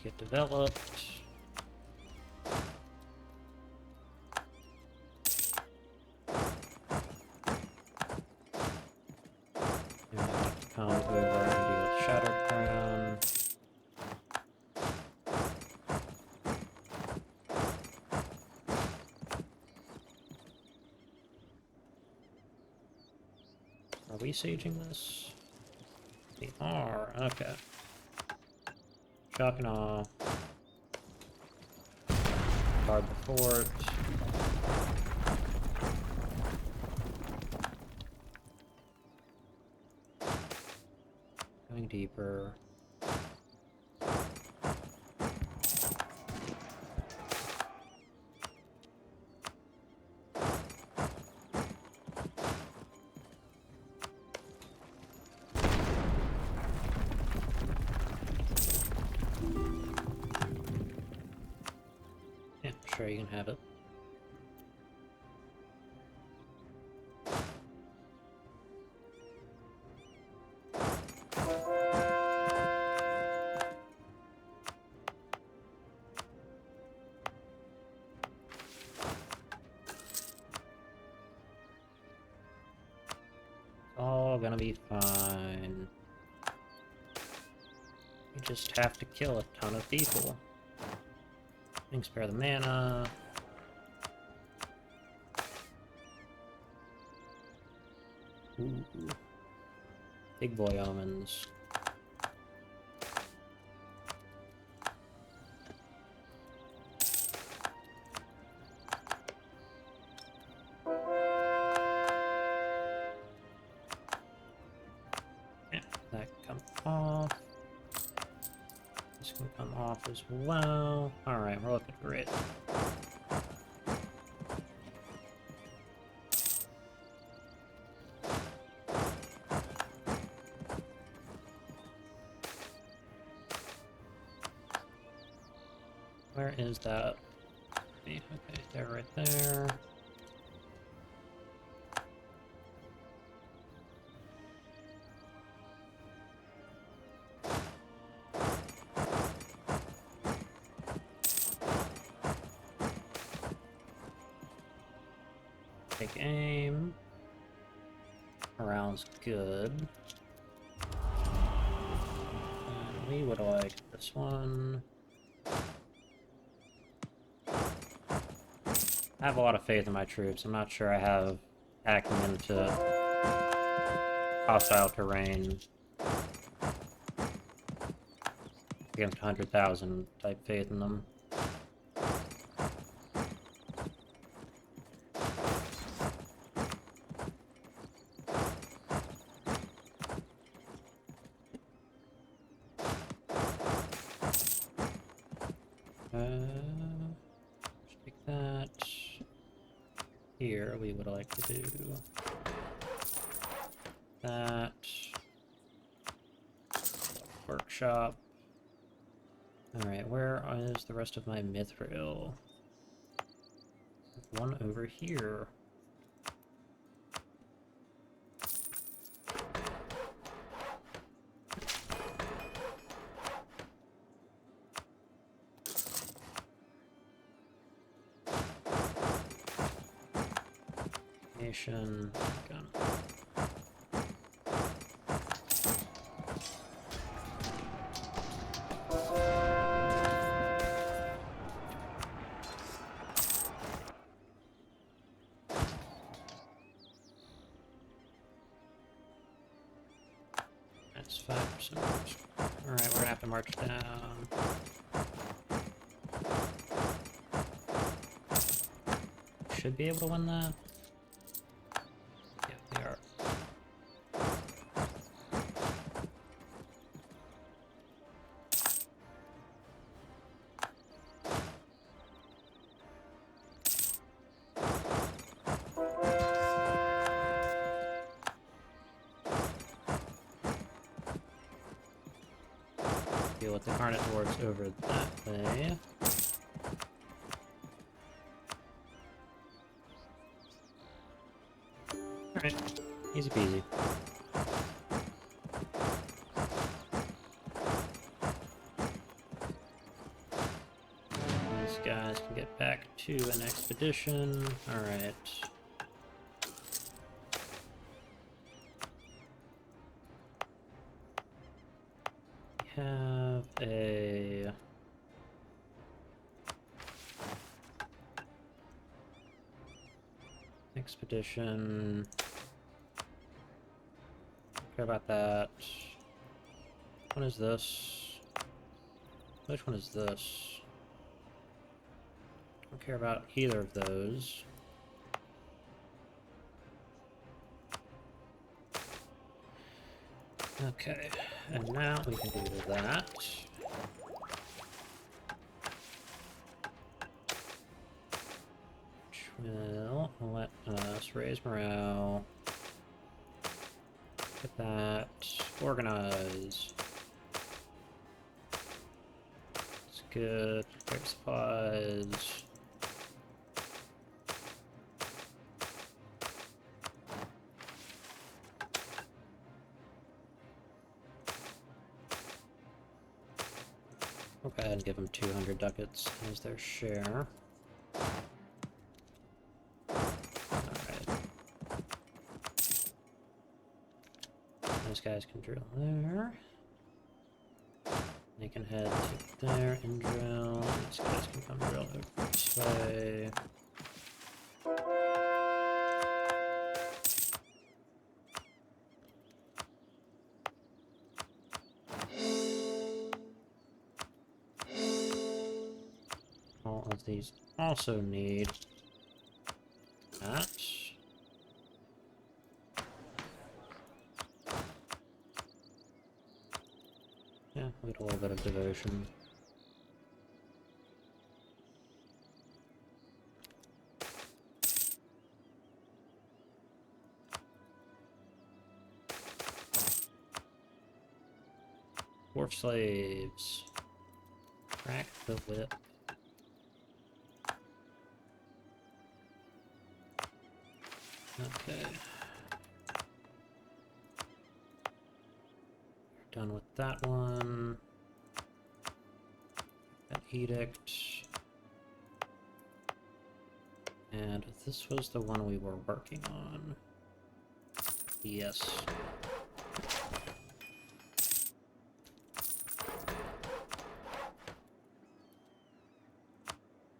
get developed. And I have to come over and deal with Shadowdreamer. Are we sieging this? We are, okay. Shock and awe. Guard the fort. Going deeper. Yeah, sure, you can have it. All gonna be fine. You just have to kill a ton of people. And spare the mana. Ooh. Big boy omens. Yeah, that can come off. This can come off as well. Alright, we're looking great. Where is that? Okay, they're right there. Take aim. Morale's good. And we would like this one. I have a lot of faith in my troops. I'm not sure I have hacking into hostile terrain against 100,000 type faith in them. Just take that. Here we would like to do that. Workshop. Alright, where is the rest of my mithril? One over here. Gun. That's 5%. Alright, we're gonna have to march down. Should be able to win that. Deal with the Carnage Dwarves over that way. Alright, easy peasy. to an expedition. Alright. We have a... expedition. Care about that. What is this? Which one is this? Don't care about either of those. Okay, and now we can do that. Which will let us raise morale. Get that. Organize. It's good. Great supplies. We'll go ahead and give them 200 ducats as their share. Alright. Those guys can drill there. They can head to there and drill. These guys can come drill over this way. All of these also need that. Yeah, we get a little bit of devotion. Dwarf slaves. Crack the whip. Okay. Done with that one. That edict. And this was the one we were working on. Yes.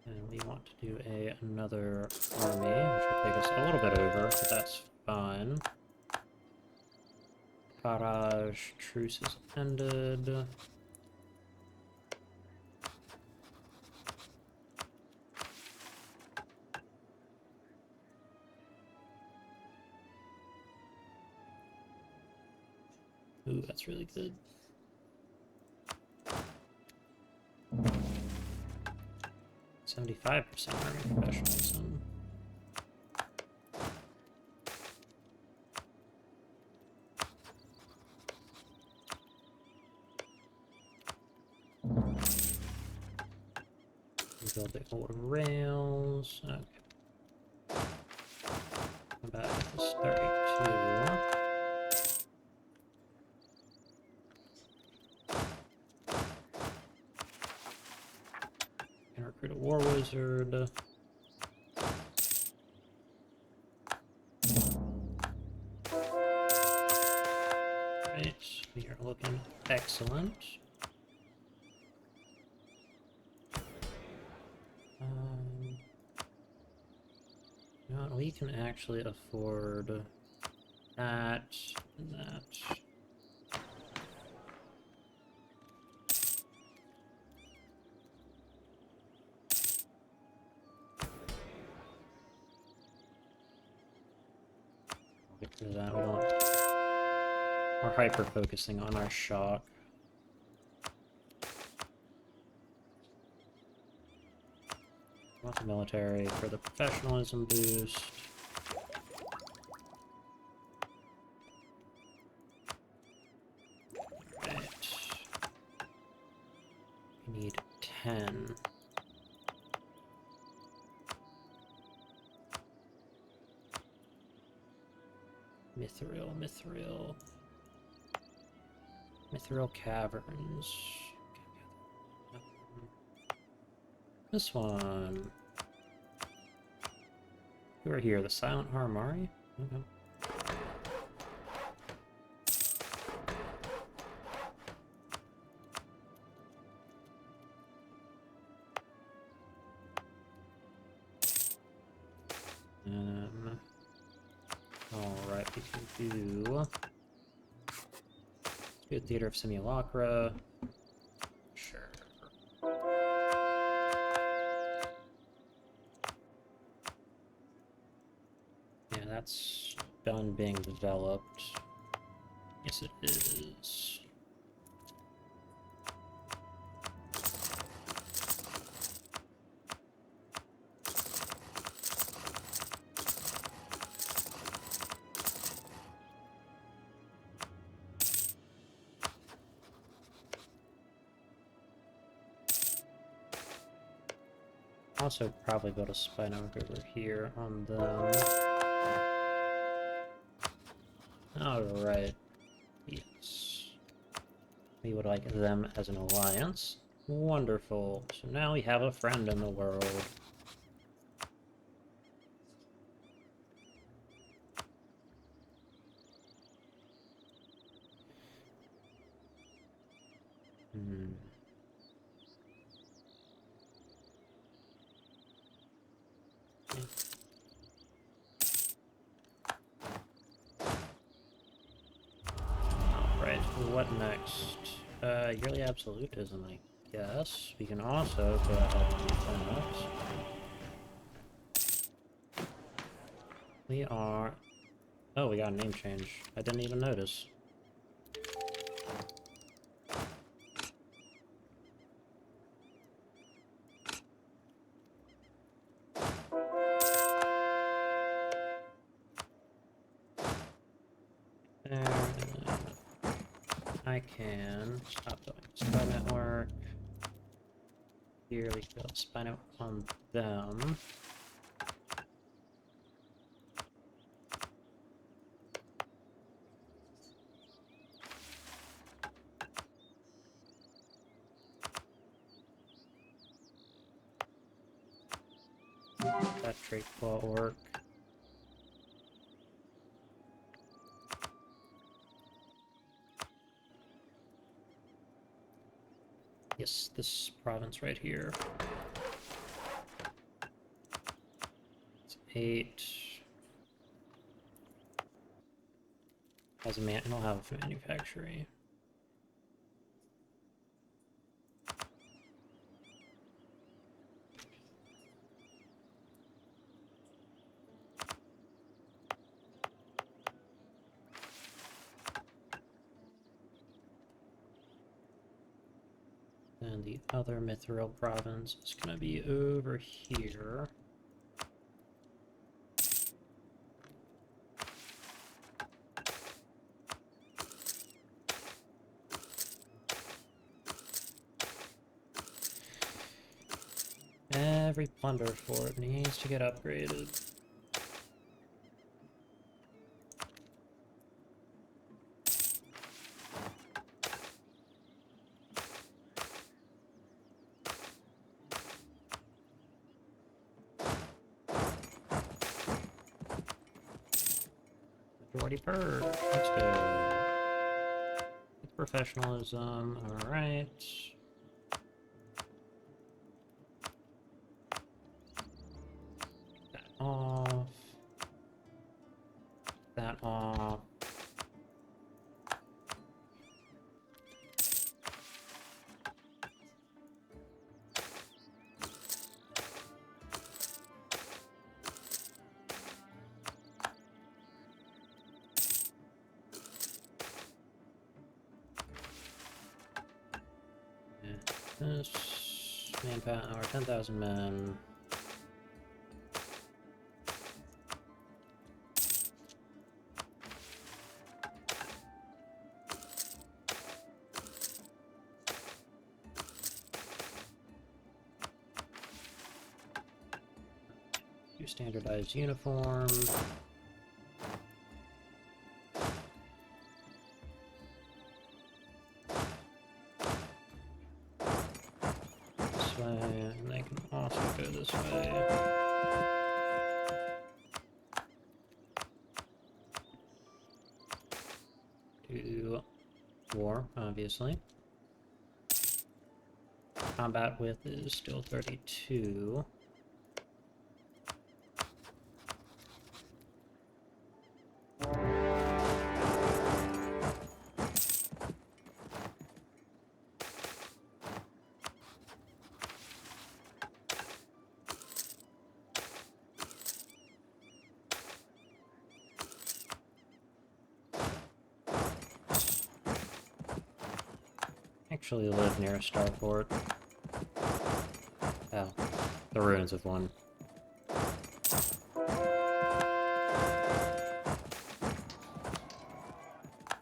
And we want to do another army, which will take us a little bit over, but that's fine. Barrage truce is ended. Ooh, that's really good. "75% army professionalism." Build the old rails. Okay. About this 32. Can recruit a war wizard. Right, we are looking excellent. You know, we can actually afford that and that. We'll get to that. We don't. We're hyper focusing on our shock. Want the military for the professionalism boost. Right. We need 10. Mithril caverns. This one. Who are here? The Silent Haramari? Okay. Alright, we can do Theater of Simulacra. Sure. Yeah, that's done being developed. Yes, it is. Also probably build a spy network over here on them. Alright. Yes. We would like them as an alliance. Wonderful. So now we have a friend in the world. Alright, what next? Yearly absolutism, I guess. We can also go ahead and do that. We are... Oh, we got a name change. I didn't even notice. I can stop doing spy network. Here we go, spy network on them. That trait will work. Yes, this province right here. It's 8. Has a man. It'll have a manufacturing. And the other Mithril province is going to be over here. Every plunder fort needs to get upgraded. Majority purge. Let's go. With professionalism. Alright. That off. That off. This manpower, 10,000 men. Do standardized uniform. And they can also go this way. do war, obviously. Combat width is still 32. Actually live near a starport. Oh, the ruins of one.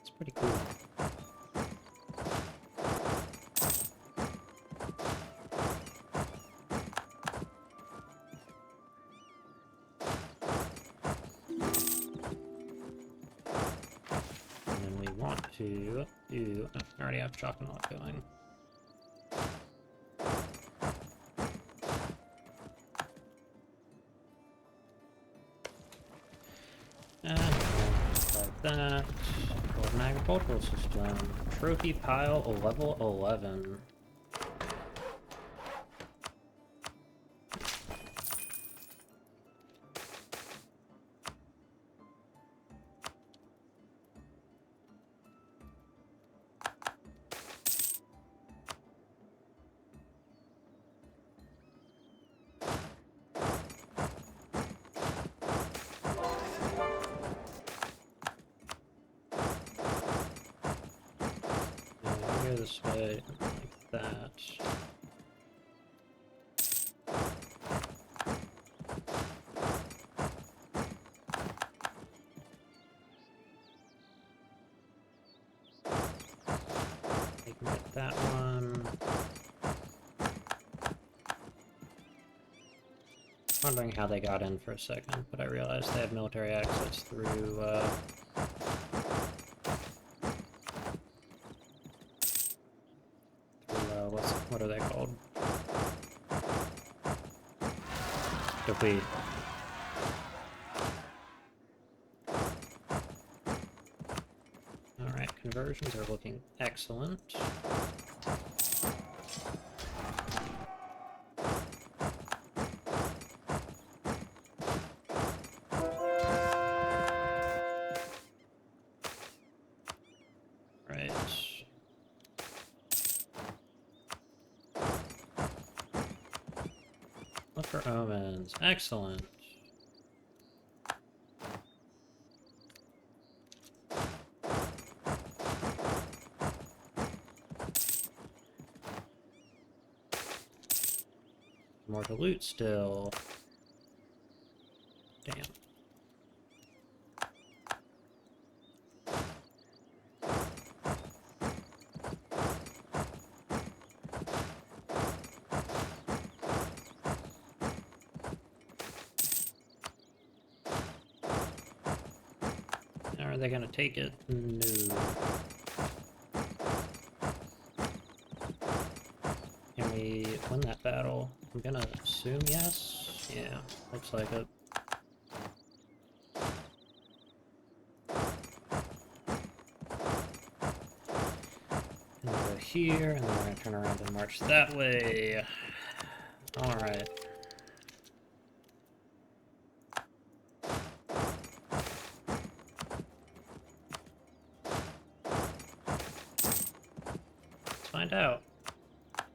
It's pretty cool. And then we want to do... Oh, I already have Chalk and Lock going. Like that. Golden agricultural system. Trophy pile level 11. Go this way, like that. I can get that one. Wondering how they got in for a second, but I realized they have military access through, what are they called? Dookan. Alright, conversions are looking excellent. Right. Look for omens. Excellent. More to loot still. Damn. Are they gonna take it? No. Can we win that battle? I'm gonna assume yes. Yeah, looks like it. And we'll go here, and then we're gonna turn around and march that way. Alright. Find out.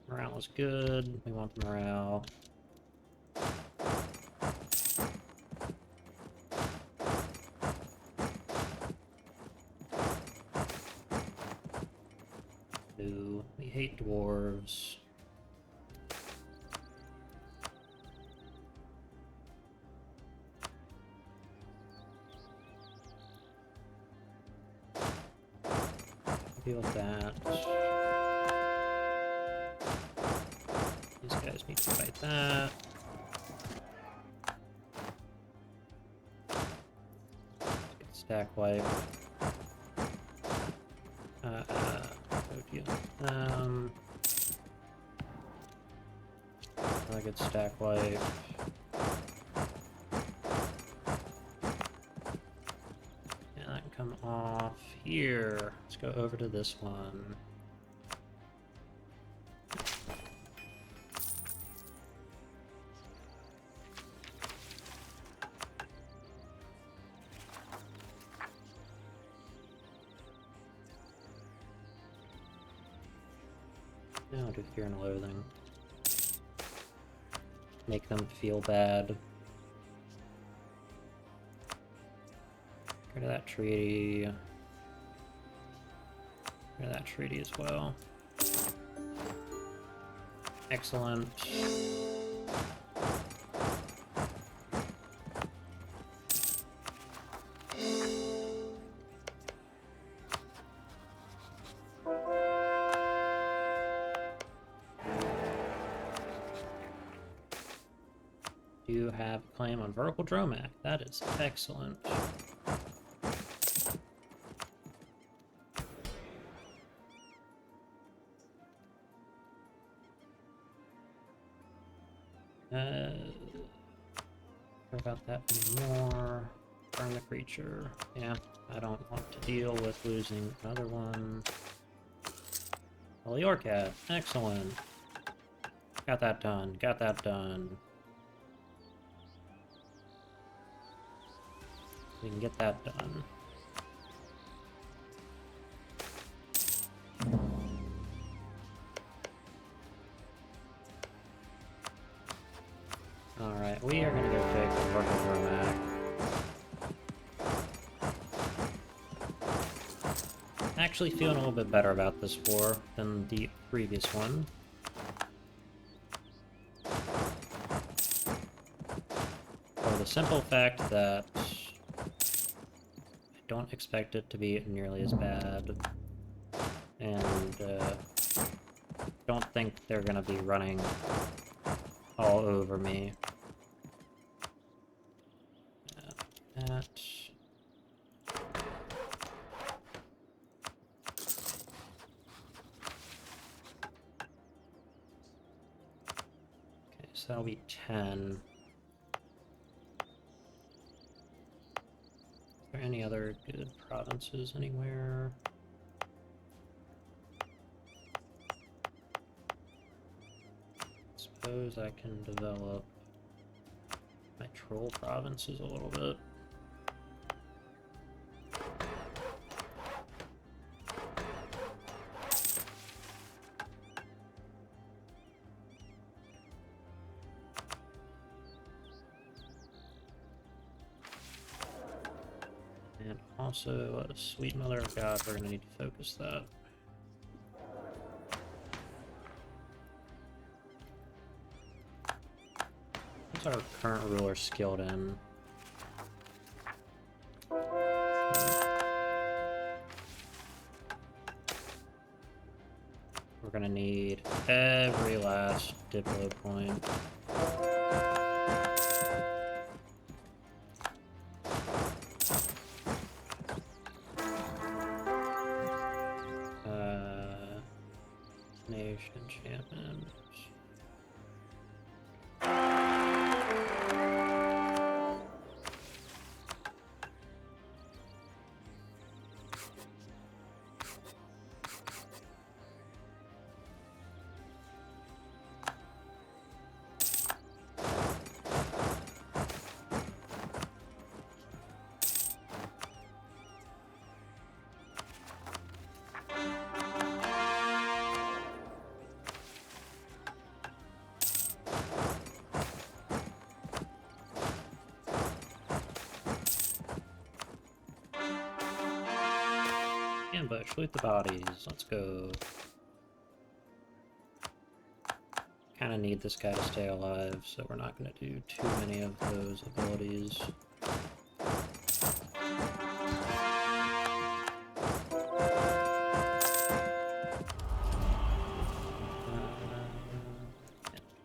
Morale is good. We want the morale. Ooh, we hate dwarves. Deal with that. These guys need to fight that. Get stack wipe. Go deal with them. Another good stack wipe. Yeah, that can come off here. Let's go over to this one. Now do Fear and Loathing. Make them feel bad. Get rid of that treaty. Get rid of that treaty as well. Excellent. You have a claim on Vertical Dromac. That is excellent. Care about that anymore. Burn the creature. Yeah, I don't want to deal with losing another one. Eliorcat. Excellent. Got that done. Got that done. We can get that done. Alright, we are gonna go take the Vertical Dromac. Actually feeling a little bit better about this war than the previous one. For the simple fact that I don't expect it to be nearly as bad. And don't think they're gonna be running all over me. That. Okay, so that'll be 10. Are there any other good provinces anywhere? Suppose I can develop my troll provinces a little bit. And also, Sweet Mother of God, we're going to need to focus that. What's our current ruler skilled in? We're going to need every last Diplo point. Nation enchantment. Ambush, loot the bodies, let's go. Kinda need this guy to stay alive, so we're not gonna do too many of those abilities.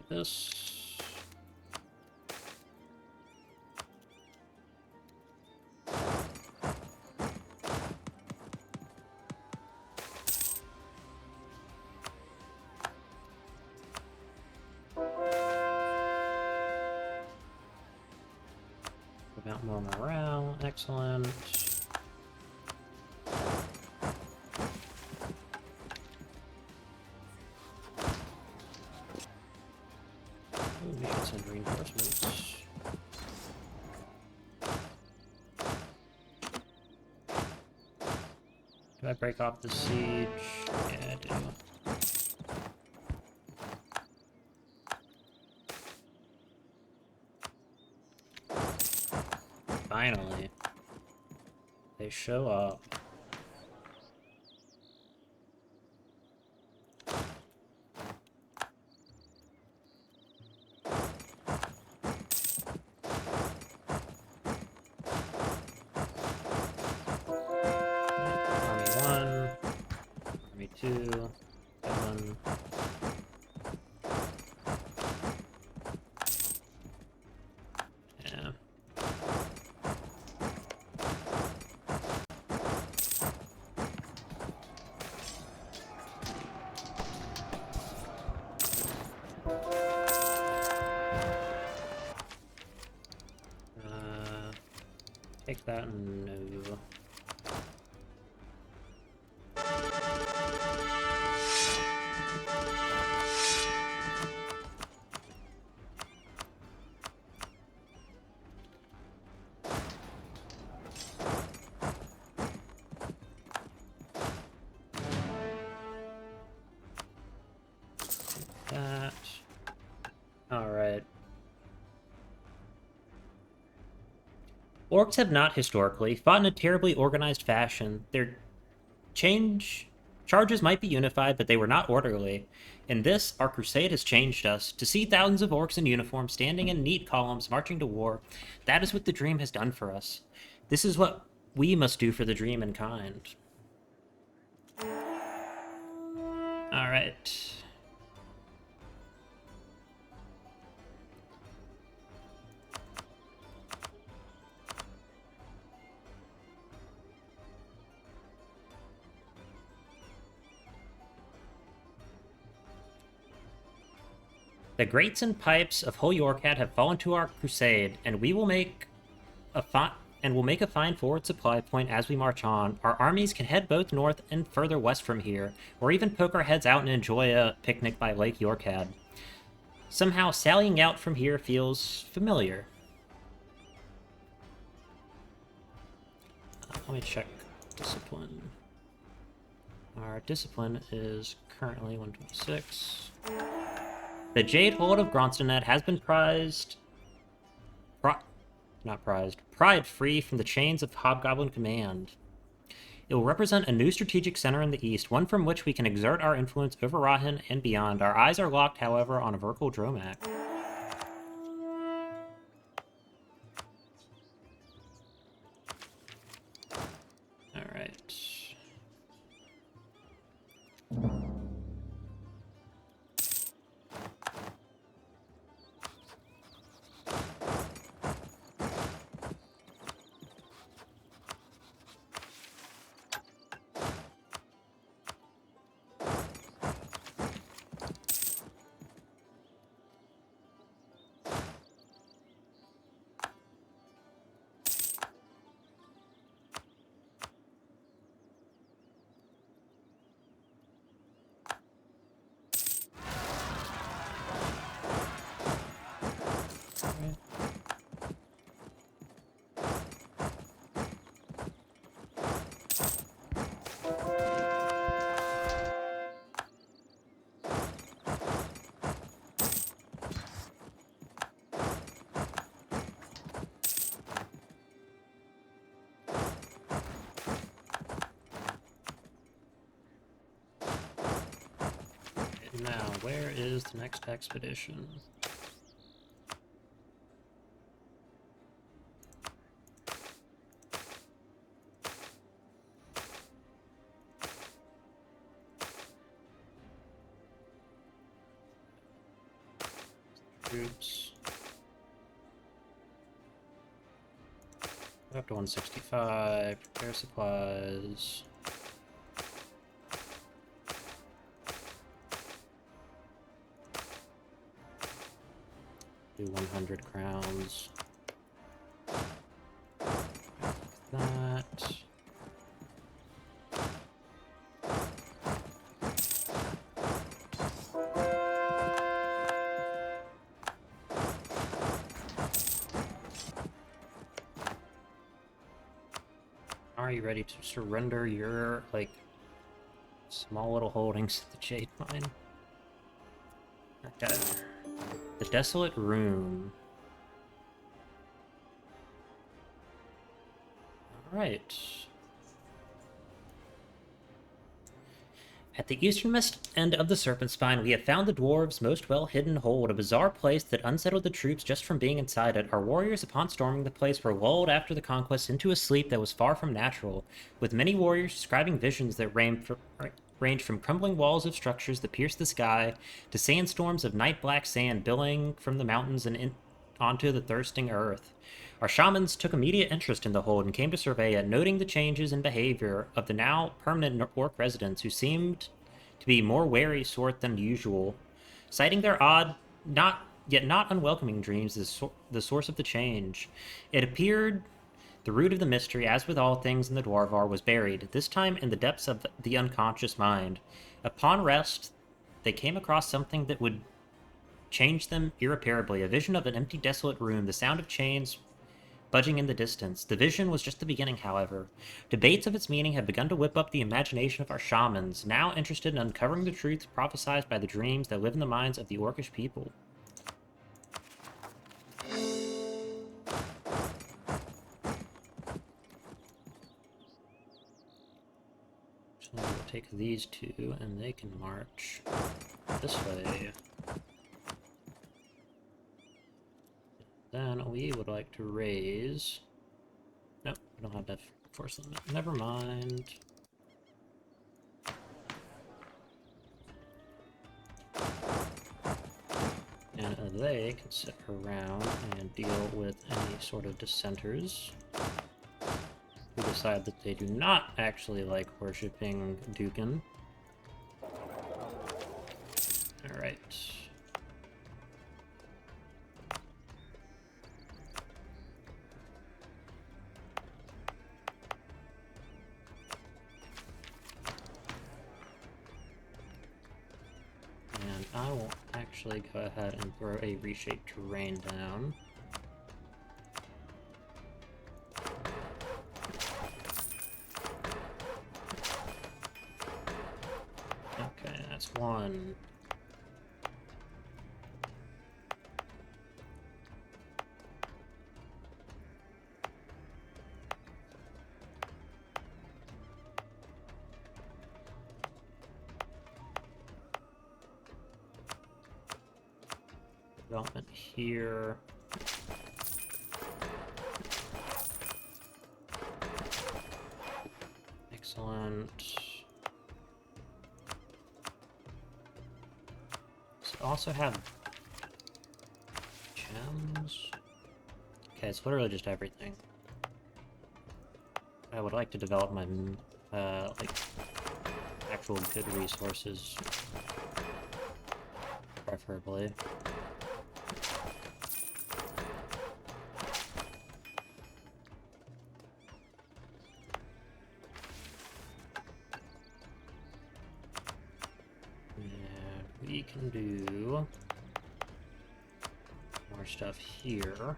This. About more morale, excellent. Do I break off the siege? Yeah, I do. Finally. They show up. Army 1. Army 2. 7. Yeah. Take that and no. That. Alright. Orcs have not historically fought in a terribly organized fashion. Their charges might be unified, but they were not orderly. In this, our crusade has changed us. To see thousands of orcs in uniform standing in neat columns marching to war, that is what the dream has done for us. This is what we must do for the dream in kind. Alright. The grates and pipes of Holyorkat have fallen to our crusade, and we will make a fine forward supply point as we march on. Our armies can head both north and further west from here, or even poke our heads out and enjoy a picnic by Lake Yorkad. Somehow, sallying out from here feels familiar. Let me check discipline. Our discipline is currently 126. The Jade Hold of Gronstanet has been pried free from the chains of Hobgoblin Command. It will represent a new strategic center in the east, one from which we can exert our influence over Rahan and beyond. Our eyes are locked, however, on a Verkal Dromak. Alright. Now, where is the next expedition? Troops. Up to 165. Prepare supplies. Do 100 crowns. That. Are you ready to surrender your, like, small little holdings at the Jade Mine? Okay. The Desolate Room. Alright. At the easternmost end of the Serpent Spine, we have found the dwarves' most well-hidden hold, a bizarre place that unsettled the troops just from being inside it. Our warriors, upon storming the place, were lulled after the conquest into a sleep that was far from natural, with many warriors describing visions that range from crumbling walls of structures that pierce the sky to sandstorms of night-black sand billowing from the mountains and onto the thirsting earth. Our shamans took immediate interest in the hold and came to survey it, noting the changes in behavior of the now permanent orc residents who seemed to be more wary sort than usual. Citing their odd, not unwelcoming dreams as the source of the change, it appeared the root of the mystery, as with all things in the Dwarvar, was buried, this time in the depths of the unconscious mind. Upon rest, they came across something that would change them irreparably, a vision of an empty, desolate room, the sound of chains budging in the distance. The vision was just the beginning, however. Debates of its meaning had begun to whip up the imagination of our shamans, now interested in uncovering the truth prophesied by the dreams that live in the minds of the orcish people. So we'll take these two, and they can march this way. Then we would like to raise... Nope, we don't have that force limit. Never mind. And they can sit around and deal with any sort of dissenters who decide that they do not actually like worshipping Dookan. Alright. And I will actually go ahead and throw a reshaped terrain down. Okay, that's one. Development here. Excellent. So also have gems. Okay, it's literally just everything. I would like to develop my like actual good resources, preferably. We can do more stuff here.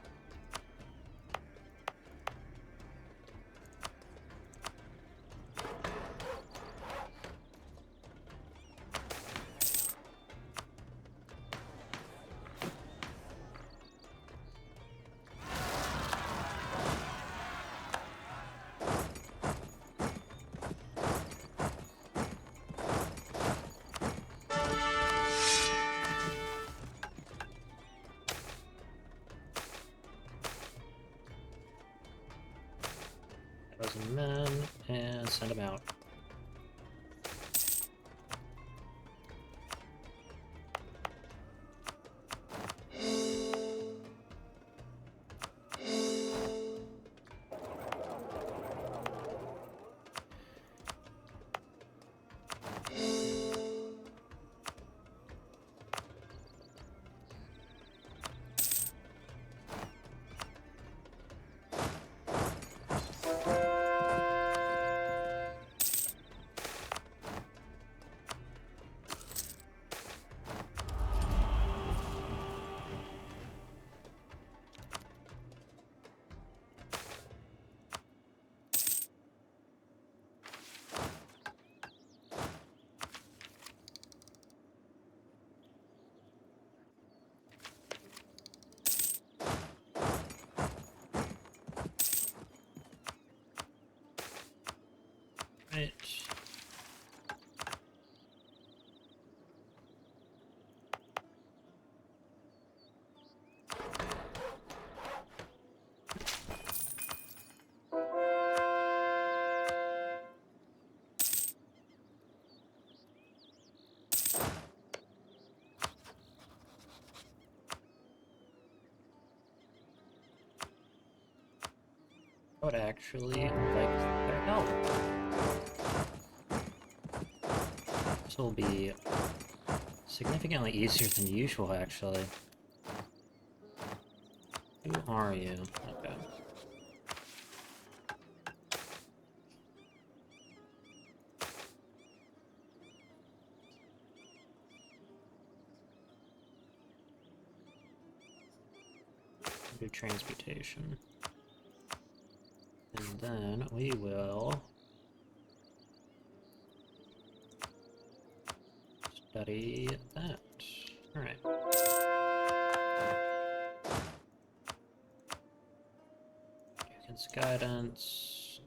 Thousand men, and send them out. Right. I would actually like their help. This will be significantly easier than usual, actually. Who are you? Okay. Do transmutation. And then we will study that. Alright. Dookan's guidance.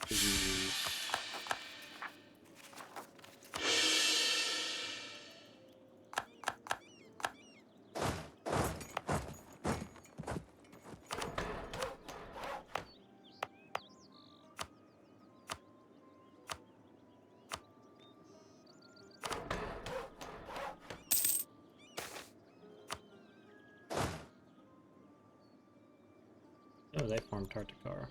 Use. Oh, they formed Tartakar.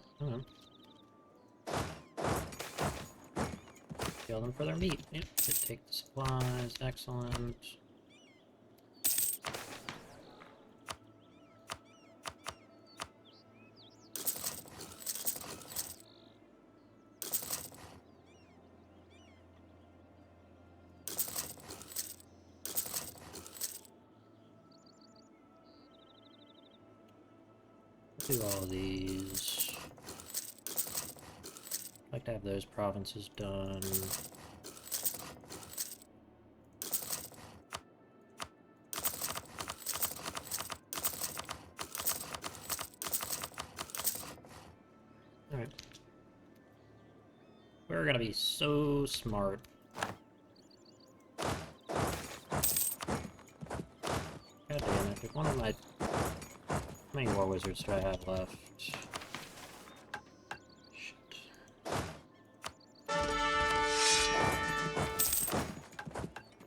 Kill them for their meat. Yep, take the supplies. Excellent. Do all these. I'd like to have those provinces done. Alright. We're gonna be so smart. God damn it, if one of my... How many war wizards do I have left? Shit.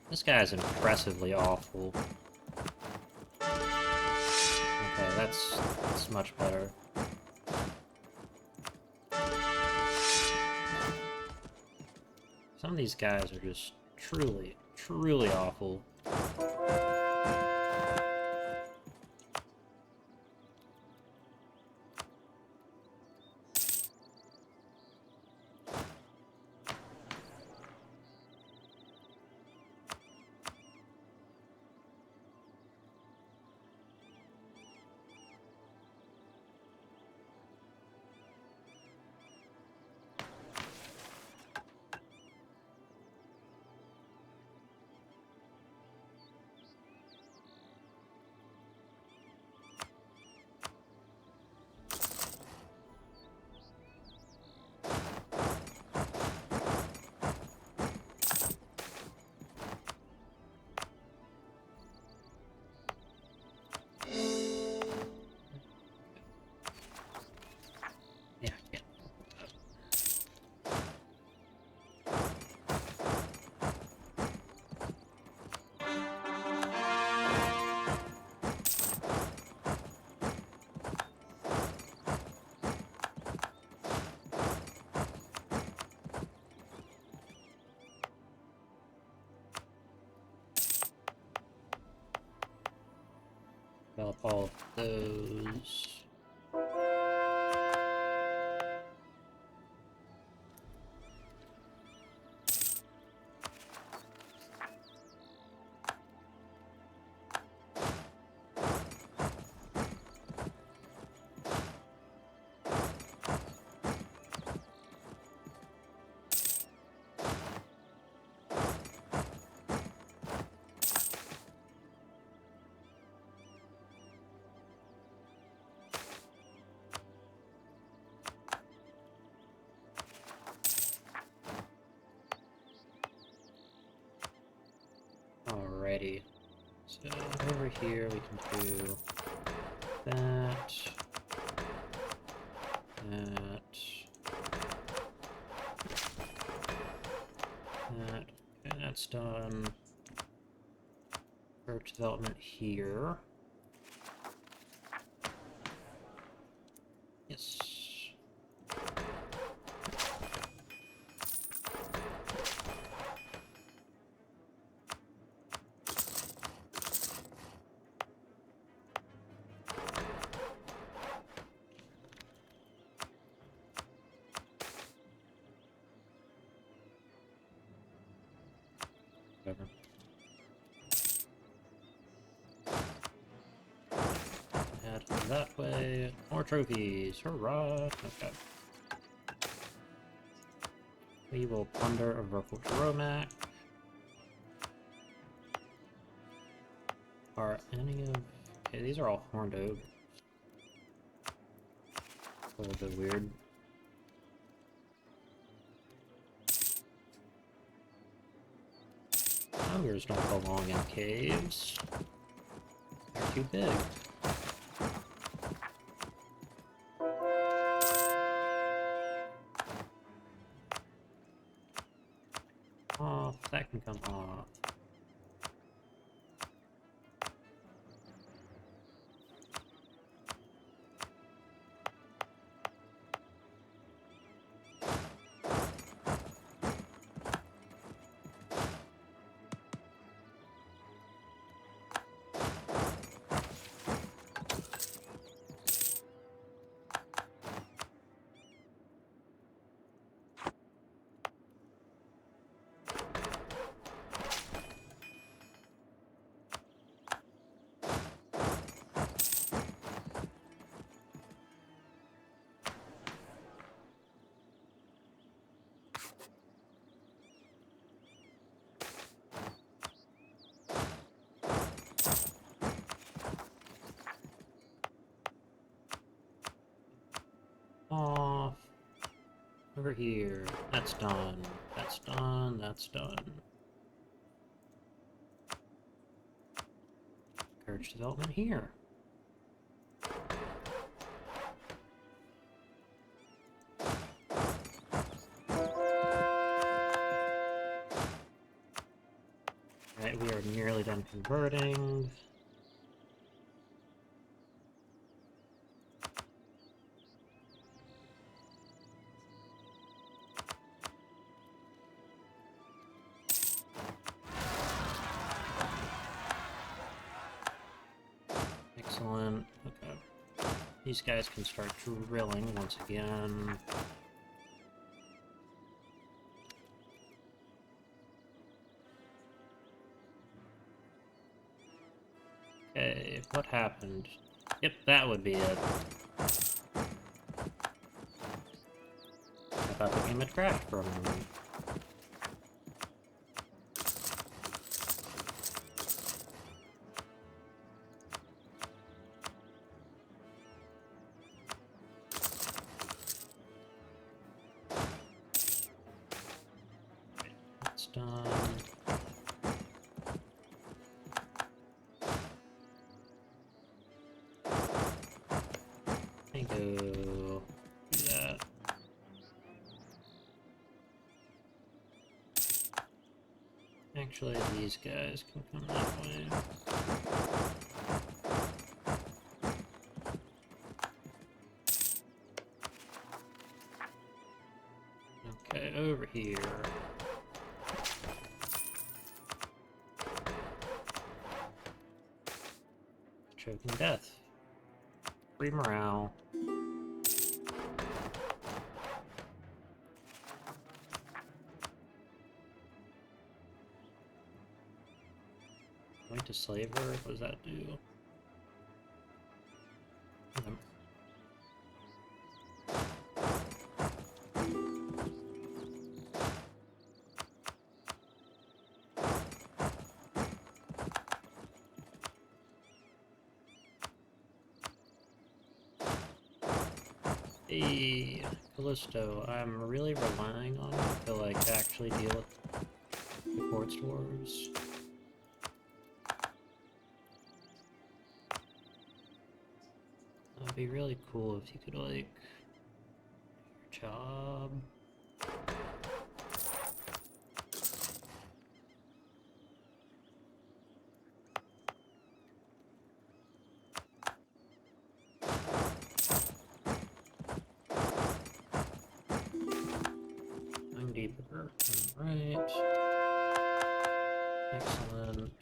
This guy is impressively awful. Okay, that's much better. Some of these guys are just truly, truly awful. Develop all of those. Okay. So over here we can do that. That. Okay, that's done. Church development here. Yes. Whatever. Head that way. More trophies. Hurrah! Okay. We will plunder a Verkul Romac. Are any of... Okay, these are all horned ogres. A little bit weird. Ogres don't belong in caves. They're too big. Off, that can come off. Off. Over here. That's done. That's done. That's done. Courage development here. Alright, we are nearly done converting. Excellent. Okay. These guys can start drilling once again. Okay, what happened? Yep, that would be it. I thought the game had crashed for a moment. That's done. Go do that. Actually, these guys can come that way. Okay, over here. Choking death. Free morale. Point to slaver? What does that do? Hey, Callisto, I'm really relying on you to, like, actually deal with the Quartz Dwarves. It'd be really cool if you could, like, do your job. Going deeper. Alright. Excellent.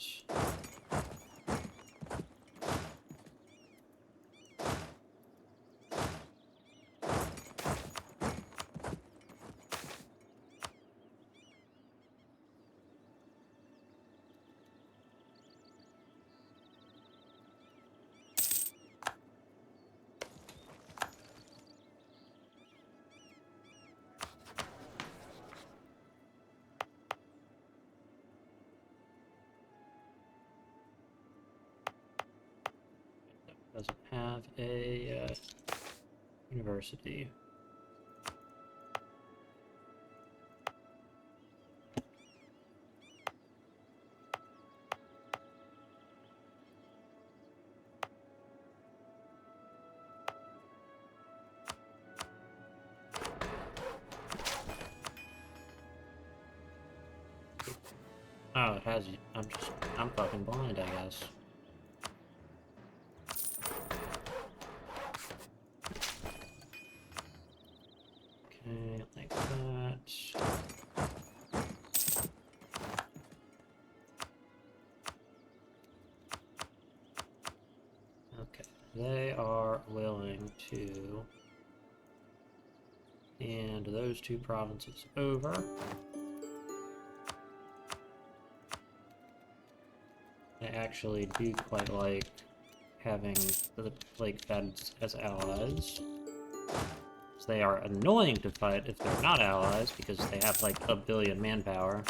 Doesn't have a university. Oh, it has. I'm fucking blind, I guess. Okay, like that. Okay, they are willing to hand those two provinces over. I actually do quite like having the Lake Feds as allies. So they are annoying to fight if they're not allies, because they have like 1 billion manpower.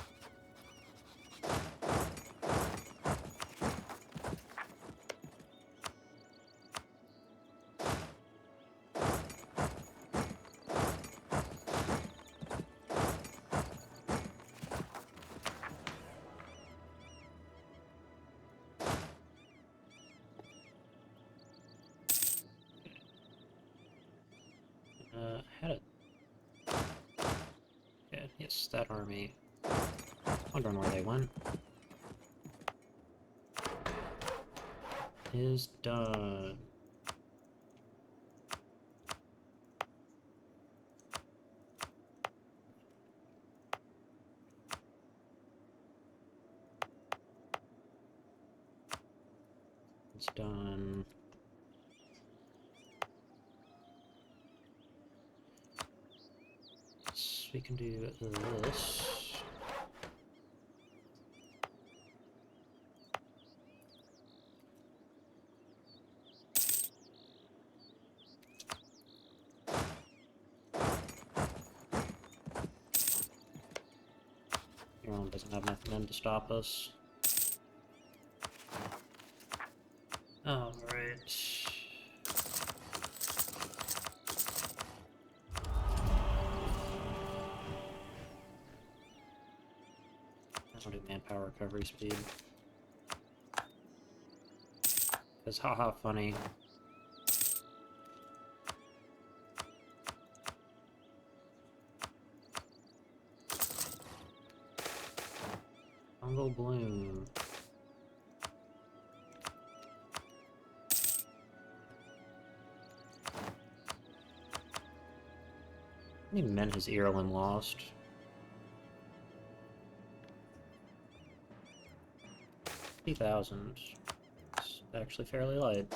Had it. Yeah, yes, that army. Wondering where they went. Is done. It's done. We can do this. Your own doesn't have enough men to stop us. Alright. I'll do manpower recovery speed. Because haha funny. Fungal bloom. How many men has Ireland lost? 50,000. It's actually fairly light.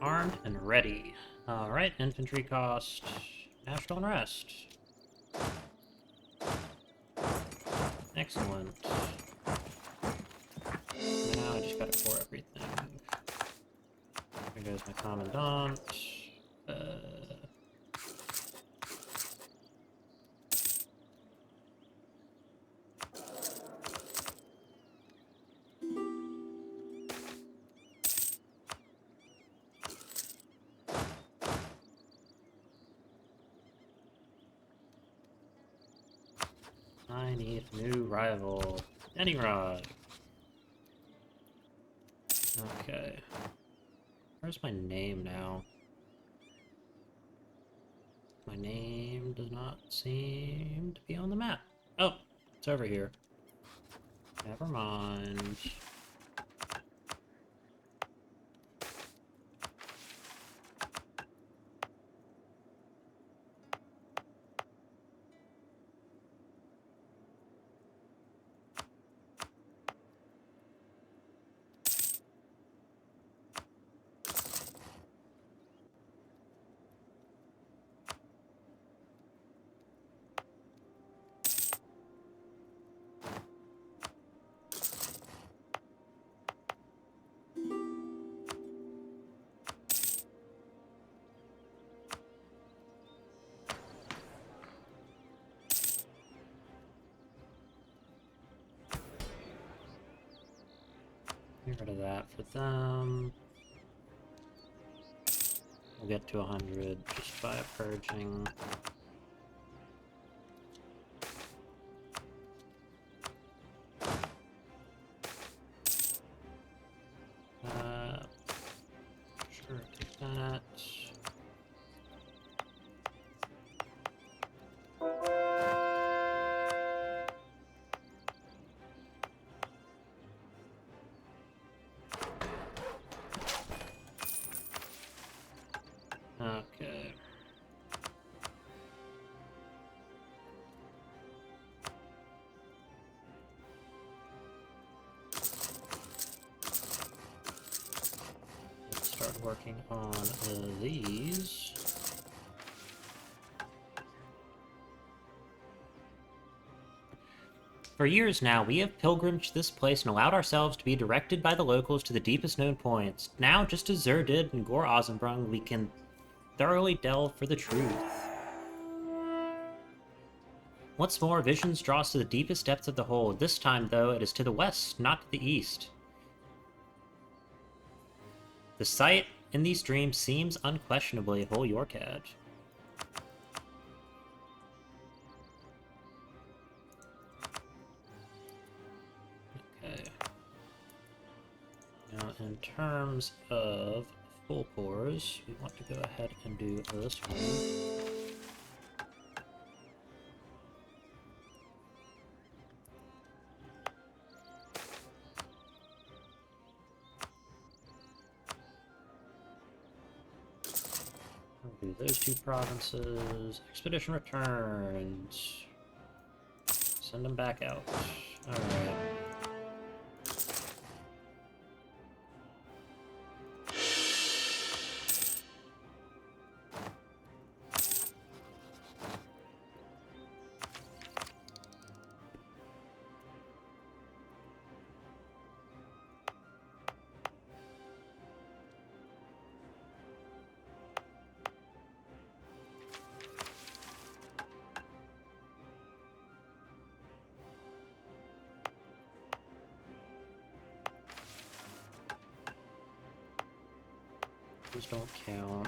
Armed and ready. Alright, infantry cost. National unrest. Excellent. Now I just gotta pour everything. There goes my commandant. I need a new rival. Rod. Okay. Where's my name now? My name does not seem to be on the map. Oh, it's over here. Never mind. Get rid of that for them. We'll get to 100 just by purging. Sure, take that. Okay. Let's start working on these. For years now, we have pilgrimed to this place and allowed ourselves to be directed by the locals to the deepest known points. Now, just as Zur did in Gore Ozenbrung, we can thoroughly delve for the truth. Once more, Visions draw us to the deepest depths of the hold. This time, though, it is to the west, not to the east. The sight in these dreams seems unquestionably Hol Yorkad. Okay. Now, in terms of full pours, we want to go ahead and do this one. Do those two provinces. Expedition returns. Send them back out. Alright. These don't count.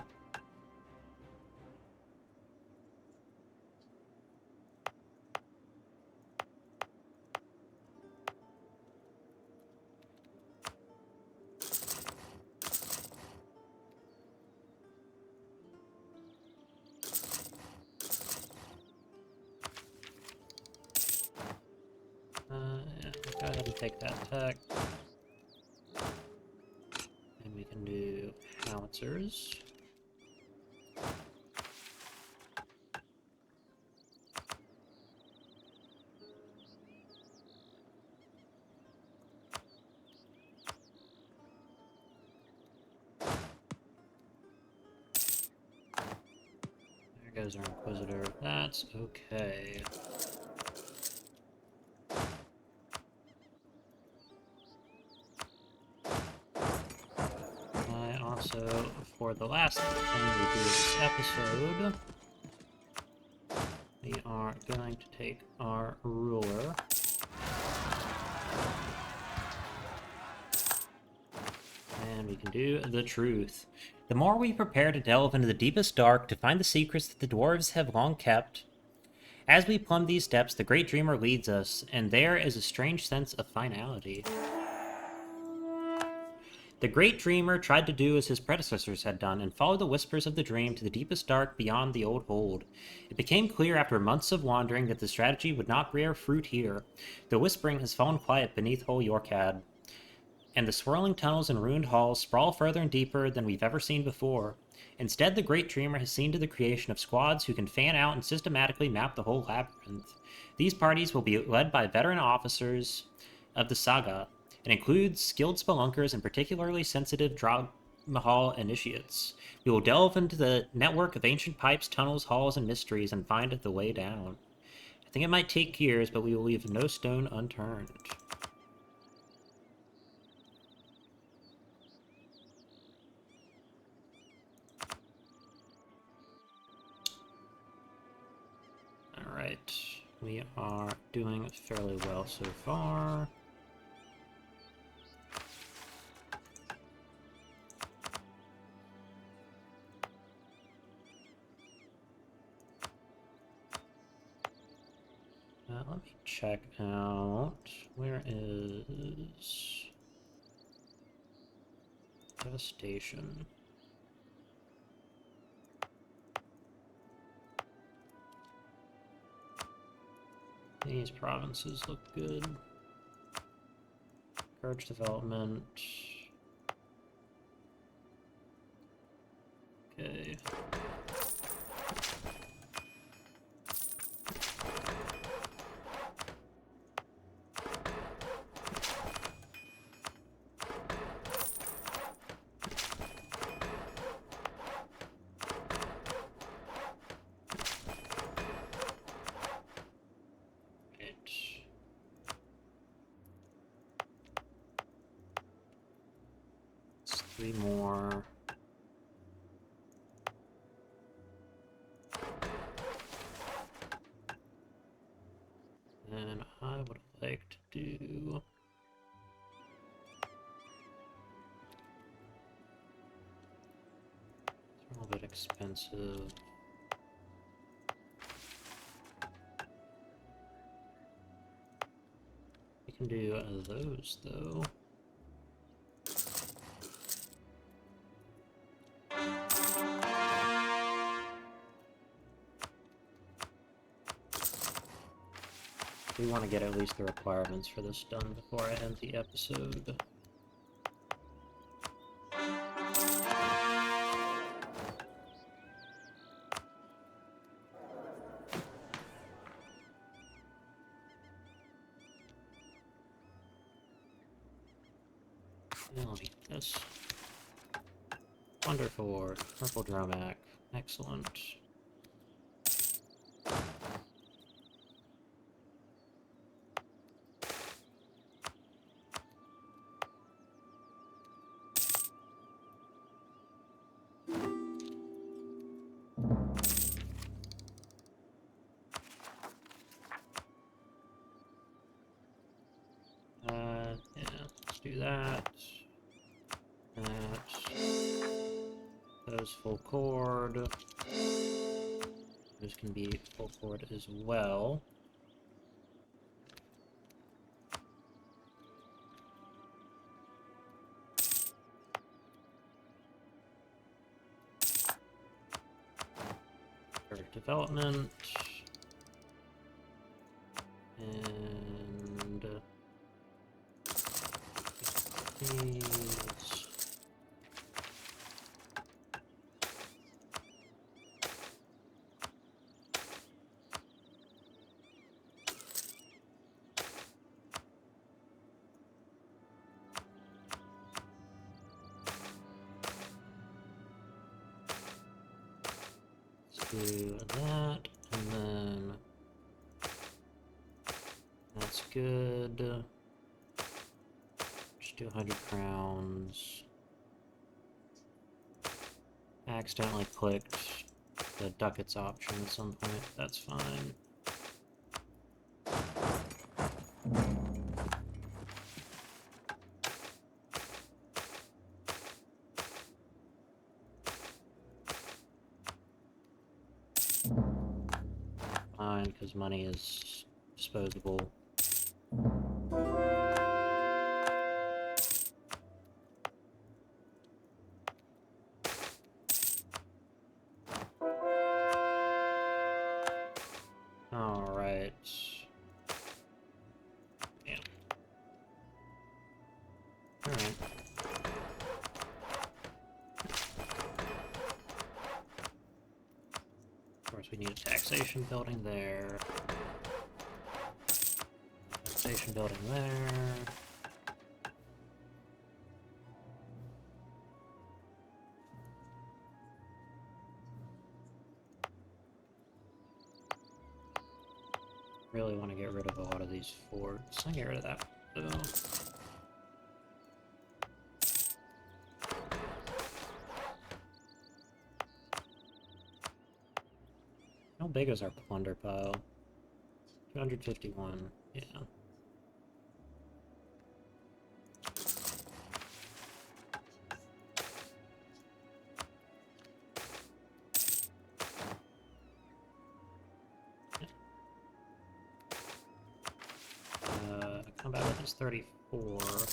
Yeah, go ahead and take that tech. And we can do howitzers. goes our Inquisitor. That's okay. Also, for the last thing we do this episode, we are going to take our ruler and we can do the truth. The more we prepare to delve into the deepest dark to find the secrets that the dwarves have long kept, as we plumb these steps, the Great Dreamer leads us, and there is a strange sense of finality. The Great Dreamer tried to do as his predecessors had done and follow the whispers of the dream to the deepest dark beyond the old hold. It became clear after months of wandering that the strategy would not bear fruit here. The whispering has fallen quiet beneath Hol Yorkad, and the swirling tunnels and ruined halls sprawl further and deeper than we've ever seen before. Instead, the Great Dreamer has seen to the creation of squads who can fan out and systematically map the whole labyrinth. These parties will be led by veteran officers of the saga, and includes skilled spelunkers and particularly sensitive Drog Mahal initiates. We will delve into the network of ancient pipes, tunnels, halls, and mysteries and find the way down. I think it might take years, but we will leave no stone unturned. Alright, we are doing fairly well so far. Let me check out, where is Devastation? These provinces look good. Courage development. Okay. Three more. And I would like to do it's a little bit expensive. We can do those though. We want to get at least the requirements for this done before I end the episode. I'll eat this. Wonderful. Purple Dromac. Excellent. Yeah, let's do that. Those full cord. Those can be full cord as well. Perfect development. And these. do that, and then that's good. Just do 100 crowns. Accidentally clicked the ducats option at some point. That's fine. Fine, because money is disposable. Alright. Yeah. Alright. Of course, we need a taxation building there. Taxation building there. Really want to get rid of a lot of these forts. I'll get rid of that though. How big is our plunder pile? 251. Yeah. Combat weapons 34. So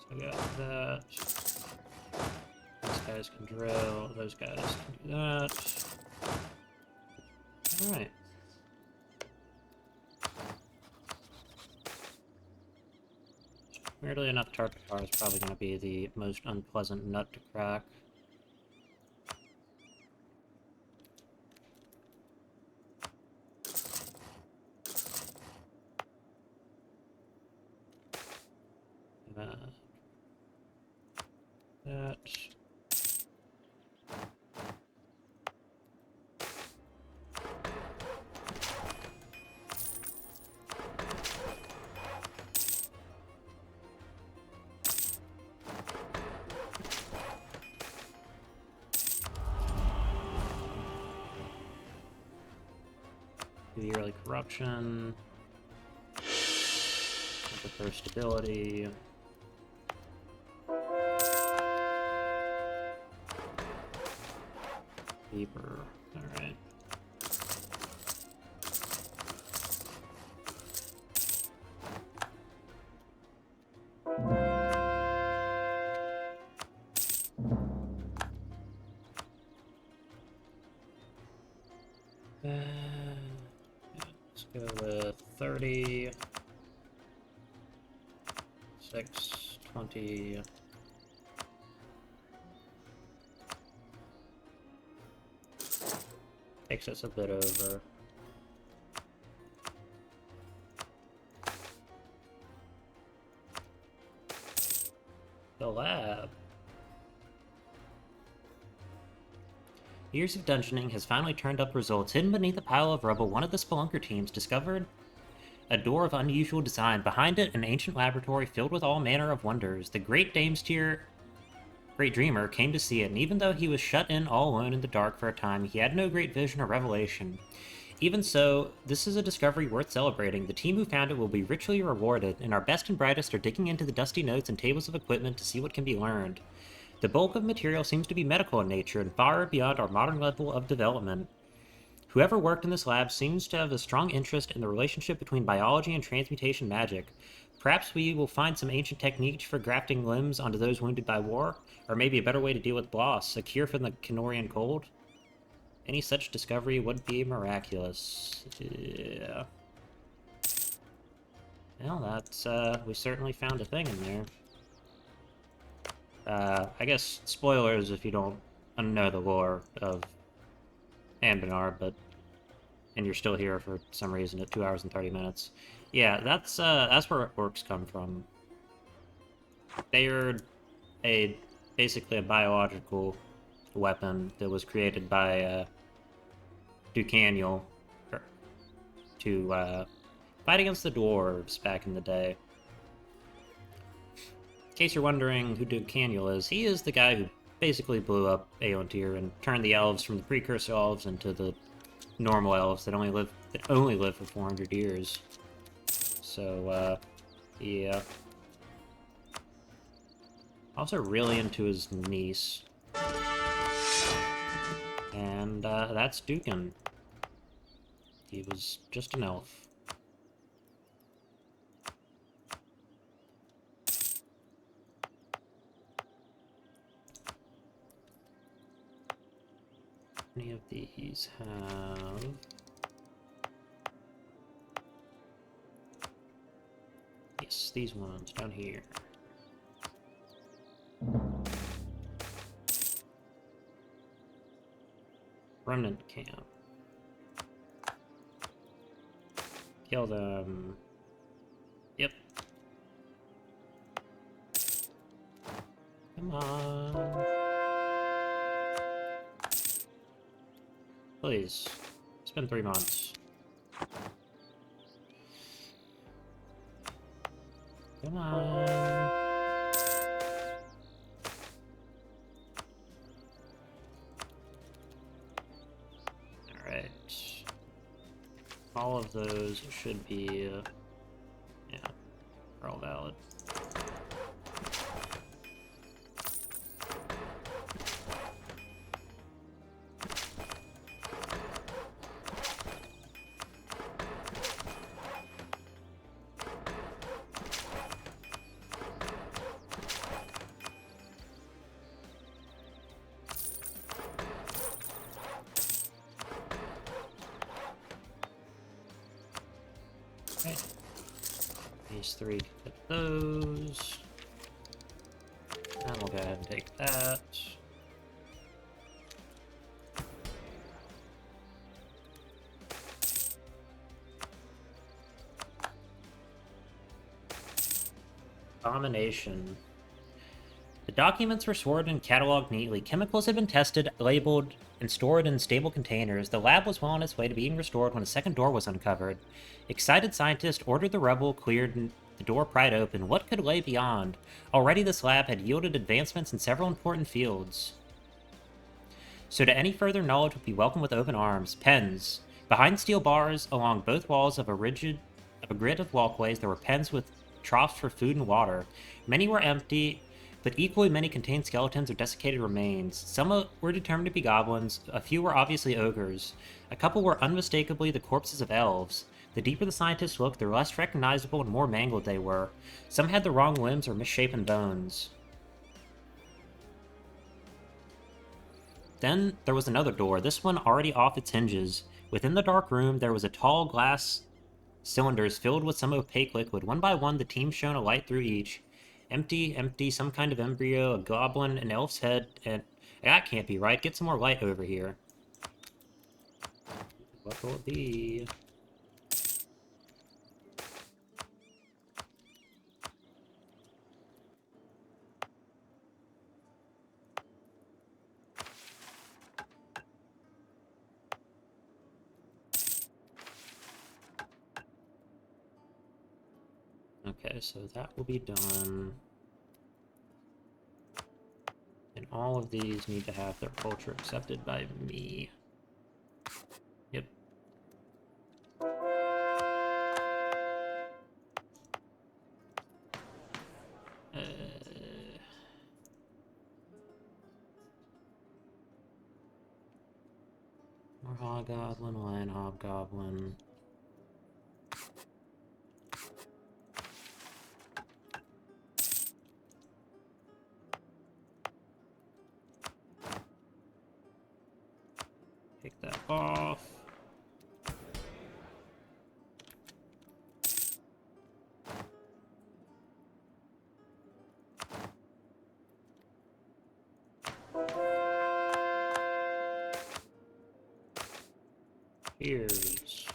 I got that. Those guys can drill. Those guys can do that. Alright. Weirdly enough, Tarkar is probably going to be the most unpleasant nut to crack. That. The early corruption. Prefer stability. Deeper. Alright. Let's go with 30. 6, 20. Takes us a bit over. The lab. Years of dungeoning has finally turned up results. Hidden beneath a pile of rubble, one of the Spelunker teams discovered a door of unusual design. Behind it, an ancient laboratory filled with all manner of wonders. The Great Dreamer came to see it, and even though he was shut in all alone in the dark for a time, he had no great vision or revelation. Even so, this is a discovery worth celebrating. The team who found it will be richly rewarded, and our best and brightest are digging into the dusty notes and tables of equipment to see what can be learned. The bulk of material seems to be medical in nature and far beyond our modern level of development. Whoever worked in this lab seems to have a strong interest in the relationship between biology and transmutation magic. Perhaps we will find some ancient techniques for grafting limbs onto those wounded by war, or maybe a better way to deal with Bloss, a cure for the Kenorian cold. Any such discovery would be miraculous. Yeah. Well, that's, we certainly found a thing in there. I guess spoilers if you don't know the lore of Anbennar, and you're still here for some reason at 2 hours and 30 minutes. Yeah, that's where orcs come from. They are basically a biological weapon that was created by Dookan to fight against the dwarves back in the day. In case you're wondering who Dookan is, he is the guy who basically blew up Aeontir and turned the elves from the precursor elves into the normal elves that only live for 400 years. So, yeah. Also really into his niece. And, that's Dookan. He was just an elf. Any of these have... Yes, these ones down here. Remnant camp. Kill them. Yep. Come on. Please. It's been 3 months. Come on. Alright. All of those should be, yeah, are all valid. These 3 can get those. And we'll go ahead and take that. Abomination. The documents were sorted and cataloged neatly. Chemicals had been tested, labeled, and stored in stable containers. The lab was well on its way to being restored when a second door was uncovered. Excited scientists ordered the rubble cleared and the door pried open. What could lay beyond? Already this lab had yielded advancements in several important fields. So to any further knowledge would be welcomed with open arms. Pens. Behind steel bars, along both walls of a grid of walkways, there were pens with troughs for food and water. Many were empty, but equally many contained skeletons or desiccated remains. Some were determined to be goblins, a few were obviously ogres. A couple were unmistakably the corpses of elves. The deeper the scientists looked, the less recognizable and more mangled they were. Some had the wrong limbs or misshapen bones. Then there was another door, this one already off its hinges. Within the dark room, there was a tall glass cylinders filled with some opaque liquid. One by one, the team shone a light through each. Empty, some kind of embryo, a goblin, an elf's head, and... That can't be right. Get some more light over here. What will it be? Okay, so that will be done. And all of these need to have their culture accepted by me. Yep. More hobgoblin, lion hobgoblin. Take that off. Here's...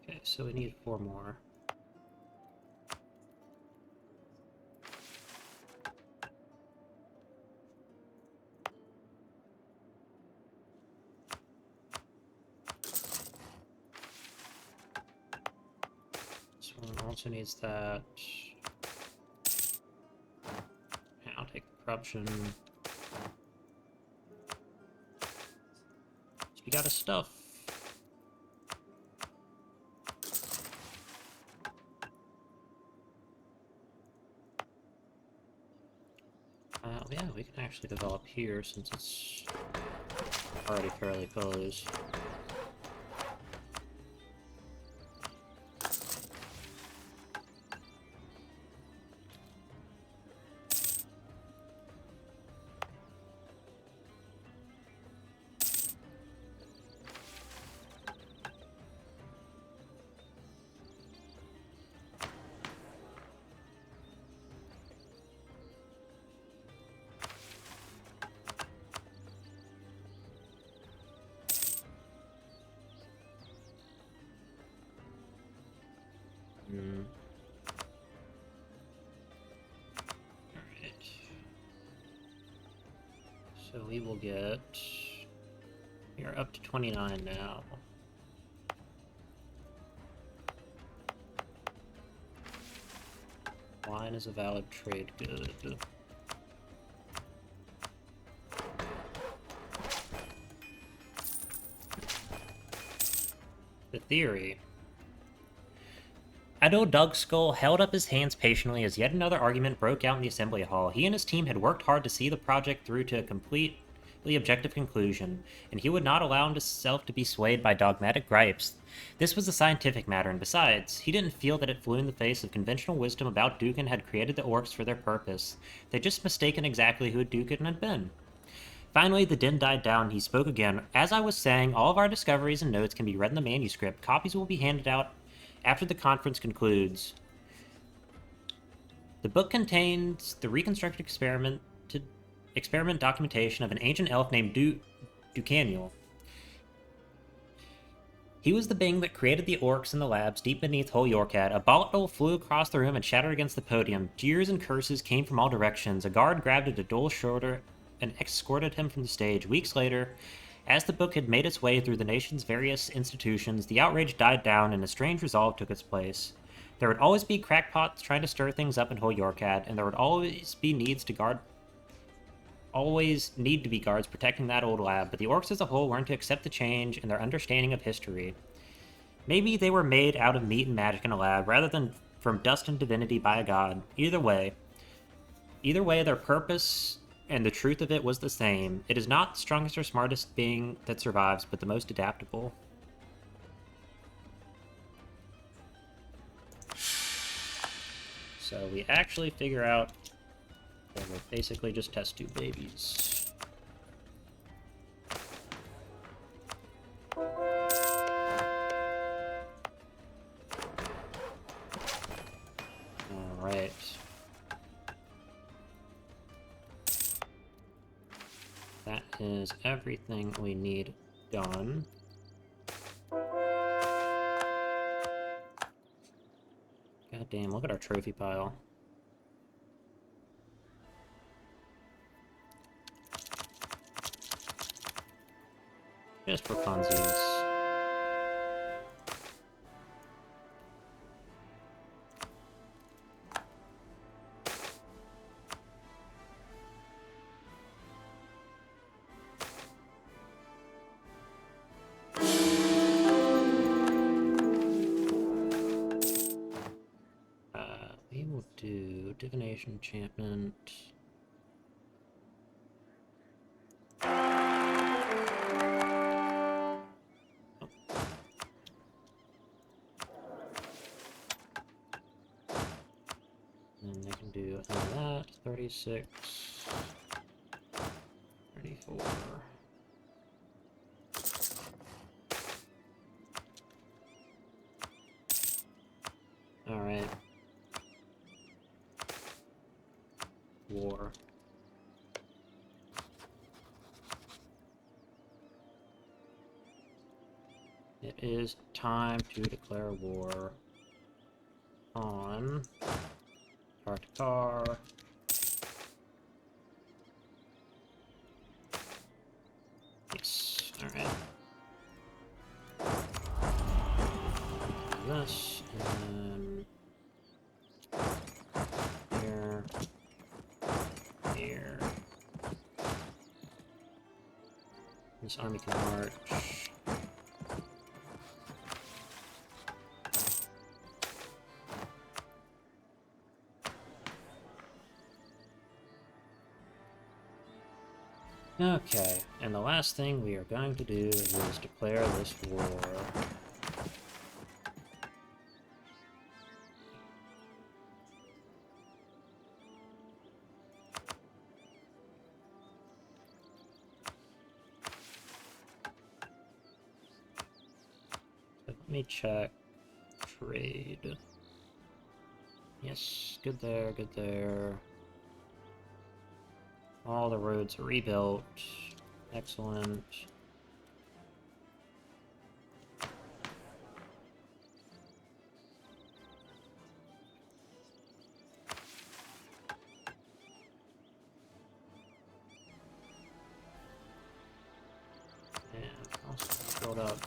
Okay, so we need 4 more. Also needs that. I'll take corruption. So we got his stuff. Yeah, we can actually develop here since it's already fairly close. Alright. So we will get... We are up to 29 now. Wine is a valid trade good. The theory. Adol Dugskull held up his hands patiently as yet another argument broke out in the assembly hall. He and his team had worked hard to see the project through to a completely objective conclusion, and he would not allow himself to be swayed by dogmatic gripes. This was a scientific matter, and besides, he didn't feel that it flew in the face of conventional wisdom about Dookan had created the orcs for their purpose. They'd just mistaken exactly who Dookan had been. Finally, the din died down, and he spoke again. As I was saying, all of our discoveries and notes can be read in the manuscript. Copies will be handed out after the conference concludes. The book contains the reconstructed experiment documentation of an ancient elf named Dookanul. He was the being that created the orcs in the labs deep beneath Hol Yorkat. A bottle flew across the room and shattered against the podium. Jeers and curses came from all directions. A guard grabbed at Adol's shoulder and escorted him from the stage. Weeks later, as the book had made its way through the nation's various institutions, the outrage died down and a strange resolve took its place. There would always be crackpots trying to stir things up in Hol Yorkat, and there would always need to be guards protecting that old lab, but the orcs as a whole learned to accept the change in their understanding of history. Maybe they were made out of meat and magic in a lab, rather than from dust and divinity by a god. Either way, their purpose and the truth of it was the same. It is not the strongest or smartest being that survives, but the most adaptable. So we actually figure out that we're basically just test tube babies. Alright. That is everything we need done. God damn, look at our trophy pile. Just for funsies. We will do divination enchantment. And they can do that, 36, 34. Alright. War. It is time to declare war on Tartakar. Yes, alright. This, and then This army can march. Okay, and the last thing we are going to do is declare this war. Let me check trade. Yes, good there, good there. All the roads are rebuilt. Excellent. And also build up a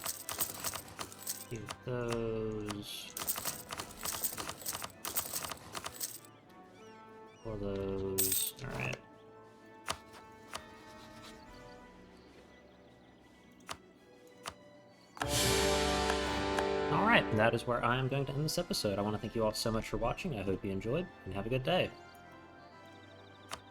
few of those. For those. Alright. Alright, that is where I am going to end this episode. I want to thank you all so much for watching. I hope you enjoyed, and have a good day.